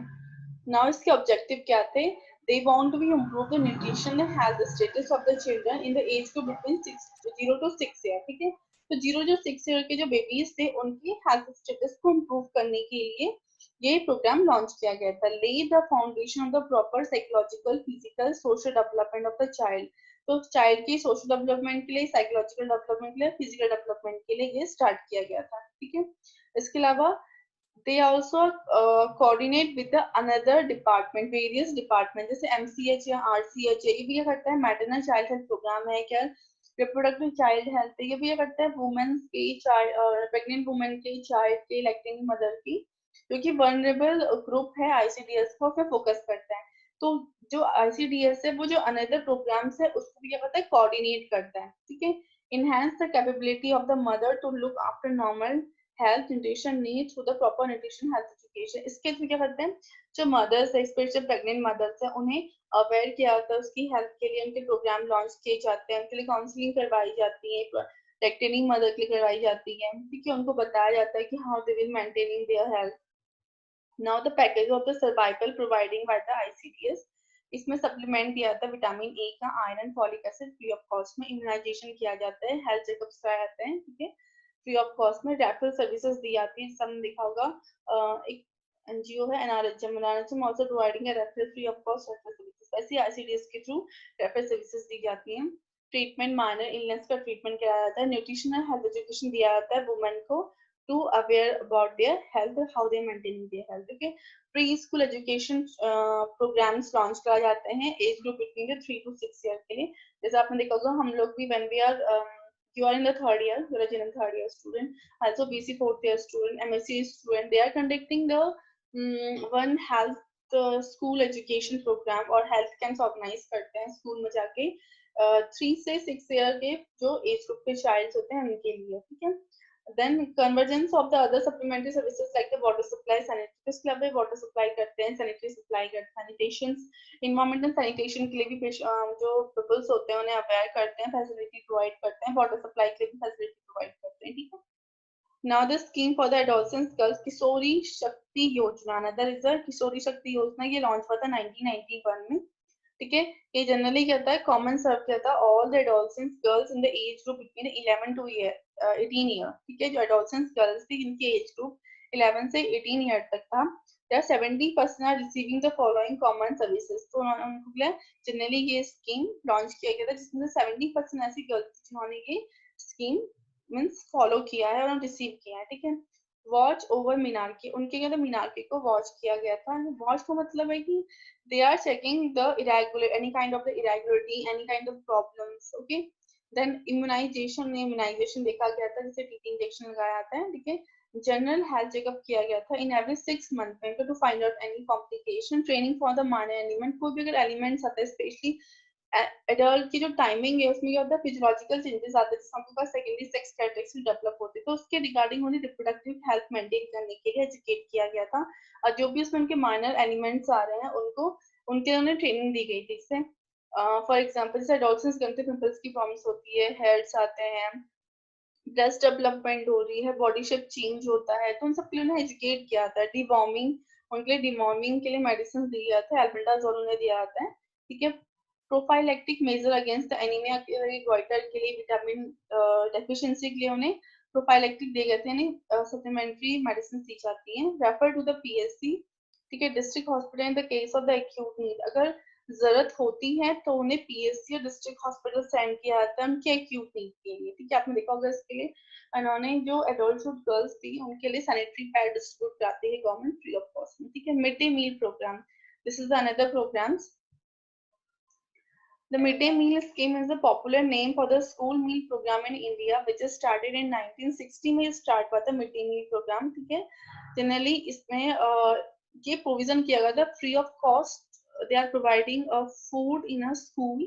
Speaker 1: नाउ इसके ऑब्जेक्टिव क्या थे, they want to be improve the nutrition and health status of the children in the age group between 0 to 6 year, ठीक है। तो 0 to 6 ईयर के जो बेबीज थे उनकी हेल्थ स्टेटस को इम्प्रूव करने के लिए ये प्रोग्राम लॉन्च किया गया था। ले the foundation of the proper psychological, physical, social development of the child, तो चाइल्ड की सोशल डेवलपमेंट के लिए, साइकोलॉजिकल डेवलपमेंट के लिए, फिजिकल डेवलपमेंट के लिए ये स्टार्ट किया गया था, ठीक है। इसके अलावा they also coordinate with the another department, various department, जैसे MCH या RCH है, ये भी ये करता है, मैटरनल चाइल्ड हेल्थ प्रोग्राम है क्या, रिप्रोडक्टिव चाइल्ड हेल्थ है, ये भी ये करता है, वुमेन्स के चाइल्ड और प्रेग्नेंट वुमेन के, चाइल्ड के, लैक्टेटिंग मदर की, क्योंकि वनरेबल ग्रुप है आईसीडीएस को पे फोकस करता है। तो जो आईसीडीएस है वो जो अनदर प्रोग्राम्स है उसको भी क्या करता है, कोऑर्डिनेट करता है, ठीक है। Enhance the capability of the mother to look after normal health nutrition need through the proper nutrition health education. इसके थ्रू क्या करते हैं, जो मदर्स है, स्पेशली प्रेग्नेंट मदर्स है, उन्हें अवेयर किया जाता है उसकी हेल्थ के लिए, उनके प्रोग्राम लॉन्च किए जाते हैं, उनके लिए काउंसलिंग करवाई जाती है, लैक्टेटिंग मदर के लिए करवाई जाती है, ठीक है। उनको बताया जाता है कि how they will maintaining their health. Now the package of the survival providing by the ICDS, इसमें सप्लीमेंट दिया जाता है विटामिन ए का, iron, folic acid free of cost में, इम्यूनाइजेशन किया जाता है, हेल्थ चेकअप्स कराए जाते हैं, ठीक है, फ्री ऑफ कॉस्ट में। रेफरल सर्विसेज दी जाती है, सबने देखा होगा, एक एनजीओ है NRHM also providing a referral free of cost referral services, ऐसी आईसीडीएस के थ्रू रेफरल सर्विसेज दी जाती हैं। ट्रीटमेंट, माइनर इलनेस का ट्रीटमेंट कराया जाता है, न्यूट्रिशनल हेल्थ एजुकेशन दिया जाता है वुमेन को to aware about their health, how they maintain their health, okay। Pre school education programmes launch कराए जाते हैं age group between 3 to 6 year के लिए। जैसे आपने देखा होगा हम लोग भी when we are you are in the third year, you are a general third year student, also BC fourth year student, MSc student, they are conducting the one health school education program और health camps organize करते हैं school में जाके 3 से 6 year के जो age group के child होते हैं उनके लिए, ठीक है। Then convergence of the other supplementary services like the water supply, sanitary club में water supply करते हैं, sanitary supply करते हैं, sanitation, environmental sanitation के लिए भी जो peoples होते हैं उन्हें aware करते हैं, facility provide करते हैं, water supply के लिए भी facility provide करते हैं, ठीक है। Now the scheme for the adolescent girls, किशोरी शक्ति योजना, another is the किशोरी शक्ति योजना, ये लॉन्च हुआ था 1991 में, ठीक है। ये जनरली क्या होता है, कॉमन सर्व किया था all the adolescent girls in the age group between 11 to 18 year, ठीक है। जो एडोलसेंट गर्ल्स थी इनके एज ग्रुप 11 से 18 ईयर तक था, there are 70% are receiving the following common services, तो उन्होंने जनरली ये स्कीम लॉन्च किया गया था जिसमें 70% ऐसी गर्ल्स जिन्होंने ये स्कीम मींस फॉलो किया है और रिसीव किया है, ठीक है। वॉच ओवर मीनार्की, उनके क्या था, मीनार्की को वॉच किया गया था। वॉच का मतलब है कि they are checking the irregular any kind of the irregularity, any kind of problems, okay। then immunization देखा गया था, जैसे टीटी इंजेक्शन लगाया जाता है, ठीक है। जनरल हेल्थ चेकअप किया गया था इन एवरी 6 मंथ में to find out any complication, training for the minor element, कोई भी अगर एलिमेंट्स आता है स्पेशली एडल्ट की जो टाइमिंग है उसमें क्या होता है, फिजियोलॉजिकल चेंजेस आते हैं, जैसे हमके पास सेकेंडरी सेक्स कैरेक्टरिस्टिक डेवलप होते हैं, तो उसके रिगार्डिंग उन्हें रिप्रोडक्टिव हेल्थ मेंटेन करने के लिए एजुकेट किया गया था, और जो भी उसमें उनके माइनर एलिमेंट्स आ रहे हैं उनको उनके उन्हें ट्रेनिंग दी गई थी। इससे फॉर एग्जाम्पल जैसे एडोलसेंस गन से पिंपल्स की प्रॉब्लम्स होती है, हेयर्स आते हैं, ब्रेस्ट डेवलपमेंट हो रही है, बॉडी शेप चेंज होता है, तो उन सब के लिए उन्हें एजुकेट किया जाता है। डिवॉर्मिंग, उनके लिए डिवॉर्मिंग के लिए मेडिसिन दी जाता है, एल्बेंडाजोल उन्हें दिया जाता है, ठीक है। Prophylactic measure against anaemia goitre के लिए, विटामिन डेफिशिएंसी के लिए उन्हें प्रोफाइलेक्टिक दिए गए थे, यानी सप्लीमेंट्री मेडिसिन दी जाती हैं। रेफर टू द पीएससी, ठीक है, district hospital in the case of the acute need, अगर जरूरत होती है तो उन्हें पीएससी और डिस्ट्रिक्ट हॉस्पिटल सेंड किया जाता है उनके एक्यूट नीड के लिए, ठीक है। आपने देखा होगा इसके लिए उन्होंने जो एडल्टहुड गर्ल्स थी उनके लिए सैनिटरी पैड डिस्ट्रीब्यूट कराती है गवर्नमेंट फ्री ऑफ कॉस्ट में, ठीक है। Mid day meal programme, this is another programme. The midday meal scheme is a popular name for the school meal program in India, which is started in 1960 में start हुआ था midday meal program, ठीक है। Generally इसमें ये provision किया गया था free of cost, they are providing food in a school,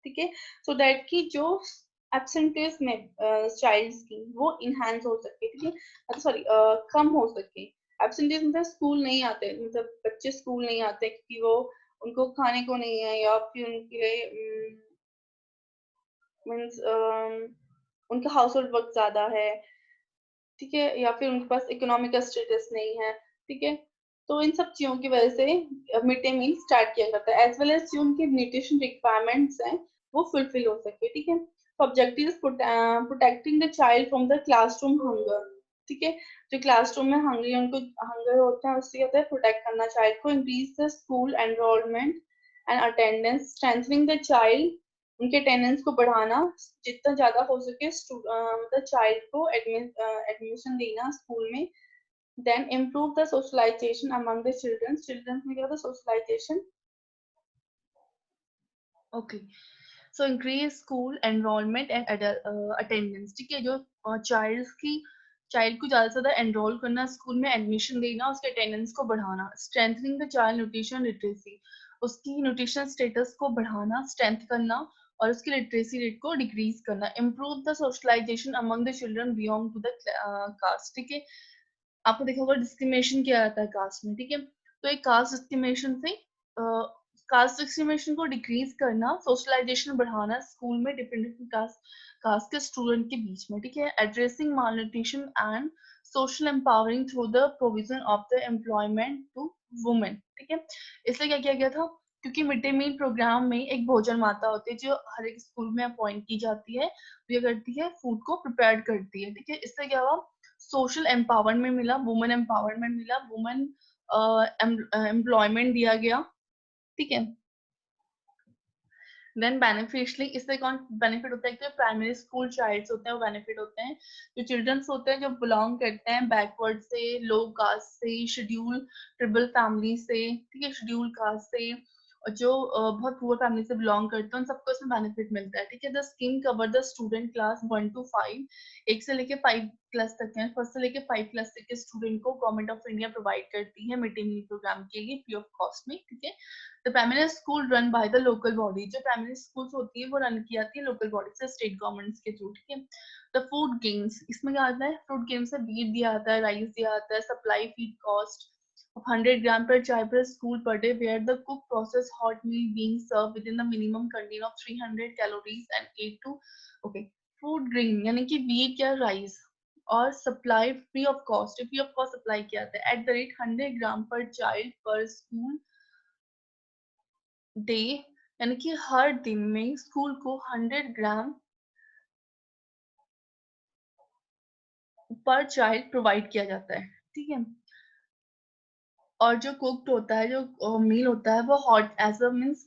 Speaker 1: ठीक है, सो दैट की जो एब्सेंटेज में चाइल्ड की वो इनहेंस हो सके, ठीक है, सॉरी कम हो सके। एब्सेंटेज मतलब स्कूल नहीं आते, मतलब बच्चे स्कूल नहीं आते क्योंकि वो उनको खाने को नहीं है, या फिर उनके मीन्स उनका हाउस होल्ड वर्क ज्यादा है, ठीक है, या फिर उनके पास इकोनॉमिकल स्टेटस नहीं है, ठीक है। तो इन सब चीजों की वजह से मिड डे मील स्टार्ट किया जाता है, एज वेल एज जो उनके न्यूट्रिशन रिक्वायरमेंट्स हैं वो फुलफिल हो सके, ठीक है। तो objective protecting the child from the classroom hunger, ठीक है। जो क्लासरूम में हंगर उनको हंगर होता है उससे होता है प्रोटेक्ट करना चाइल्ड को, increase the school enrolment and attendance, strengthening the child, उनके अटेंडेंस को बढ़ाना, जितना ज्यादा हो सके मतलब चाइल्ड को एडमिशन देना स्कूल में। Then improve the socialisation among the children, children में क्या होता है socialisation, okay. So increase school enrolment and attendance, ठीक है। जो चाइल्ड को ज्यादा से ज्यादा एनरोल करना, स्कूल में एडमिशन देना, उसके अटेंडेंस को बढ़ाना। Strengthening the child nutrition literacy, उसकी न्यूट्रिशन स्टेटस को बढ़ाना, स्ट्रेंथ करना, और उसकी लिटरेसी रेट को डिक्रीज करना। Improve the socialisation among the children belong to the caste, ठीक है। आपको देखा होगा डिस्क्रिमिनेशन किया जाता है कास्ट में, ठीक है। तो एक कास्ट डिस्क्रिमिनेशन से कास्ट डिस्क्रिमिनेशन को डिक्रीज करना, सोशलाइजेशन बढ़ाना स्कूल में डिफरेंट कास्ट के स्टूडेंट के बीच में, ठीक है। Addressing malnutrition and social empowering through the provision of the employment to women, ठीक है। इसलिए क्या किया गया था, क्योंकि मिड डे मील प्रोग्राम में एक भोजन माता होती है जो हर एक स्कूल में अपॉइंट की जाती है, वो करती है फूड को प्रिपेयर करती है, ठीक है। इससे क्या हुआ, सोशल एम्पावरमेंट मिला, वुमेन एम्पावरमेंट मिला, वुमेन एम्प्लॉयमेंट दिया गया, ठीक है। देन बेनिफिशियली, इससे कौन बेनिफिट होता है, कि प्राइमरी स्कूल चाइल्ड्स होते हैं वो बेनिफिट होते हैं, जो चिल्ड्रंस होते हैं जो बिलोंग करते हैं बैकवर्ड से, लो कास्ट से, शेड्यूल ट्रिबल फैमिली से, ठीक है, शेड्यूल कास्ट से, और जो बहुत पुअर फैमिली से बिलोंग करते हैं उन सबको इसमें बेनिफिट मिलता है, ठीक है। The scheme cover the student class 1 to 5, 1 से लेके 5 क्लास तक है, फर्स्ट से लेके 5 क्लास तक के स्टूडेंट को गवर्नमेंट ऑफ इंडिया प्रोवाइड करती है मिड डे मील प्रोग्राम के लिए फ्री ऑफ कॉस्ट में, ठीक है। The primary school run by the local body, जो प्राइमरी स्कूल्स होती है वो रन की जाती है लोकल बॉडी से, स्टेट गवर्नमेंट्स के थ्रू, ठीक है। द फूड गेम्स, इसमें क्या आता है, फूड गेम्स में बीट दिया जाता है, राइस दिया जाता है, supply feed cost of 100 gram per child per school per day, where the cooked processed hot meal being served within the minimum content of 300 calories and 8 to okay food grain, यानी कि wheat या rice, और supply free of cost, free of cost supply किया जाता है at the rate 100 ग्राम पर child पर school day, यानी कि हर दिन में स्कूल को 100 ग्राम पर चाइल्ड प्रोवाइड किया जाता है, ठीक है। और जो कुक्ड होता है, जो मील होता है वो हॉट एज अ मीन्स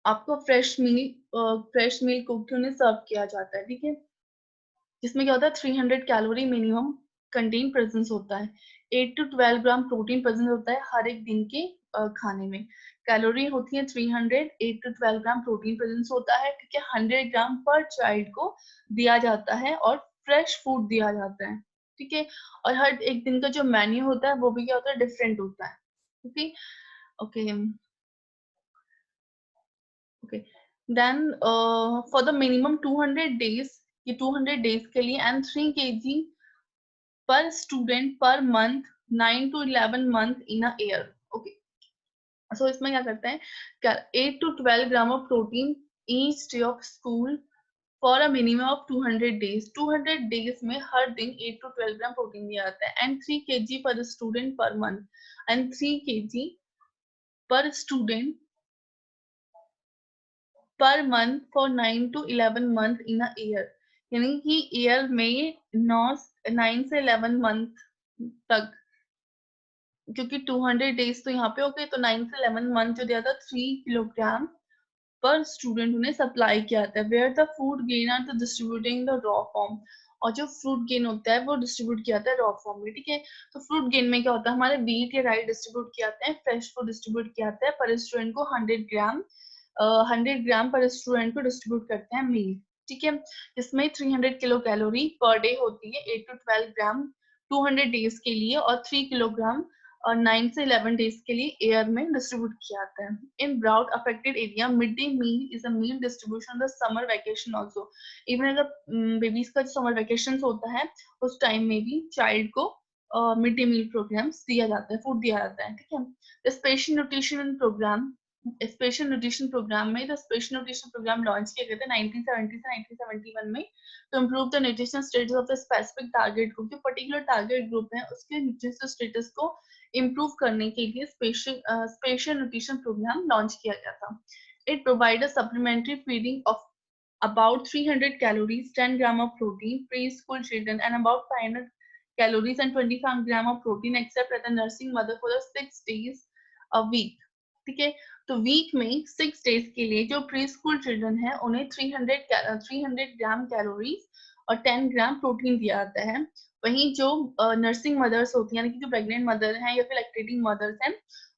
Speaker 1: आपको फ्रेश मील कुक्ड उन्हें सर्व किया जाता है, ठीक है। जिसमें क्या होता है 300 कैलोरी मिनिमम कंटेन प्रेजेंस होता है, 8 to 12 ग्राम प्रोटीन प्रेजेंस होता है हर एक दिन के खाने में। कैलोरी होती है 300, 8 to 12 ग्राम प्रोटीन प्रेजेंस होता है, ठीक है। 100 ग्राम पर चाइल्ड को दिया जाता है और फ्रेश फूड दिया जाता है, ठीक है। और हर एक दिन का जो मेन्यू होता है वो भी क्या होता है, डिफरेंट होता है, okay okay okay. Then for the minimum 200 days, ये 200 डेज के लिए, and 3 kg per student per month 9 to 11 month in a year. Okay, so इसमें क्या करते हैं, 8 to 12 gram of protein each day of school for a minimum of 200 days. 200 days में हर दिन 8 to 12 gram protein दिया जाता है, and 3 kg per student per month, and 3 kg per student per month for 9 to 11 month in a year. यानी कि year में 9 से 11 month तक, क्योंकि 200 डेज तो यहाँ पे हो गए, तो 9 से 11 मंथ जो दिया था 3 किलोग्राम पर स्टूडेंट उन्हें सप्लाई किया जाता है। Where the food gain are the distributing the raw form, और जो फ्रूट गेन होता है वो डिस्ट्रीब्यूट किया जाता है रॉ फॉर्म में, ठीक है। तो फ्रूट गेन में क्या होता है, हमारे व्हीट या राइस डिस्ट्रीब्यूट किया जाता है, फ्रेश फूड डिस्ट्रीब्यूट किया जाता है, पर स्टूडेंट को 100 ग्राम पर स्टूडेंट को डिस्ट्रीब्यूट करते हैं मील, ठीक है। इसमें 300 किलो कैलोरी पर डे होती है, 8 to 12 ग्राम 200 डेज के लिए, और 3 किलोग्राम और 9 से 11 डेज के लिए एयर में डिस्ट्रीब्यूट किया जाता है। इन drought affected area, midday meal is a meal distribution the summer vacation also. Even अगर बेबीज का समर वेकेशन होता है, उस टाइम में भी चाइल्ड को मिड डे मील प्रोग्राम्स दिया जाता है, फूड दिया जाता है, ठीक है। Special nutrition programme, special nutrition programme में, the special nutrition programme launch किया गया था 1970 से 1971 में, to improve the nutrition status of the specific target group. जो पर्टिकुलर टारगेट ग्रुप है उसके न्यूट्रिशन स्टेटस को इम्प्रूव करने के लिए स्पेशल न्यूट्रिशन प्रोग्राम लॉन्च किया गया था। It provide a supplementary feeding of about 300 calories, 10 gram of protein, preschool children, and about 500 calories and 25 gram of protein, except at the nursing mother for the 6 days a week. ठीक है, तो week में 6 days के लिए जो pre school children है उन्हें 300 ग्राम calories और 10 ग्राम प्रोटीन दिया जाता है। वहीं जो नर्सिंग मदर्स होती हैं, यानी कि जो प्रेग्नेंट मदर हैं या फिर लैक्टेटिंग मदर्स हैं,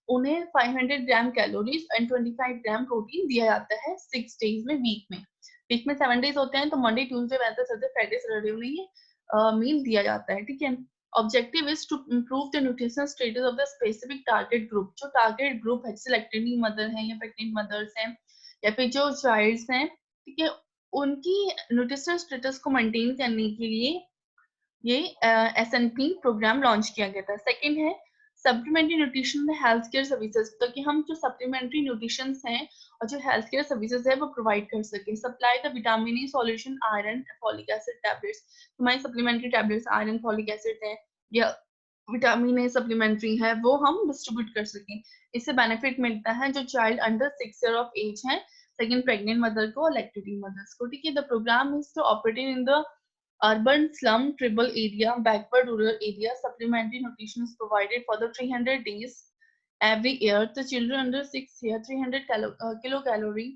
Speaker 1: उन्हें 500 ग्राम कैलोरीज एंड 25 ग्राम प्रोटीन दिया जाता है 6 डेज में, वीक में 7 डेज होते हैं, तो Monday Tuesday Wednesday Thursday Friday Saturday उन्हें ये मील दिया जाता है, ठीक है। Objective is to improve the nutritional status of the specific target group. जो टारगेट ग्रुप है, जैसे लैक्टेटिंग मदर है या प्रेग्नेंट मदर्स हैं या फिर जो चाइल्ड्स हैं, ठीक है, उनकी न्यूट्रिशनल स्टेटस को मेंटेन करने के लिए ये SNP प्रोग्राम लॉन्च किया गया था। सेकंड है सप्लीमेंट्री न्यूट्रिशन में हेल्थ केयर सर्विसेज, तो कि हम जो सप्लीमेंट्री न्यूट्रिशन हैं और जो हेल्थ केयर सर्विसेज है वो प्रोवाइड कर सके। Supply the vitamin E solution, iron, folic acid tablets, हमारी supplementary tablets iron, folic acid है या विटामिन ए सप्लीमेंट्री है, वो हम डिस्ट्रीब्यूट कर सकें। इससे बेनिफिट मिलता है जो child under 6 year of age है, सेकंड प्रेग्नेंट मदर को और लैक्टेटिंग मदर्स को, ठीक है। The program is to operating in the urban slum tribal area, backward rural area. Supplementary nutrition is provided for the 300 days every year. The children under 6 year 300 kilocalorie,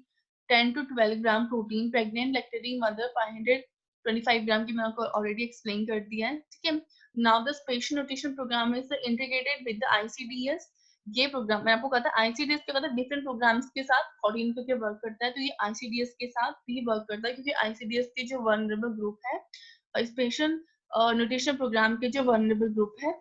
Speaker 1: 10 to 12 gram protein, pregnant lactating mother 525 gram की मैं आपको already explain कर दिया है, ठीक है। Now the special nutrition program is integrated with the ICDS. ये programme मैं आपको कहता है ICDS क्या कहता है, डिफरेंट प्रोग्राम्स के साथ कोऑर्डिनेट करके वर्क करता है, तो ये ICDS के साथ भी वर्क करता है, क्योंकि ICDS के जो वल्नरेबल ग्रुप है, स्पेशल न्यूट्रिशन प्रोग्राम के जो वल्नरेबल ग्रुप है,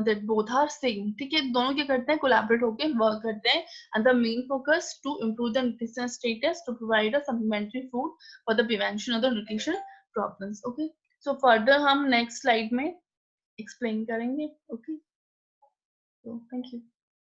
Speaker 1: दैट बोथ आर सेम, ठीक है। दोनों क्या करते हैं, कोलैबोरेट होकर वर्क करते हैं, and the main focus to improve the nutrition status, to provide a supplementary food for the prevention of the nutrition problems. Okay, so further हम नेक्स्ट स्लाइड में एक्सप्लेन करेंगे। Okay, so thank you.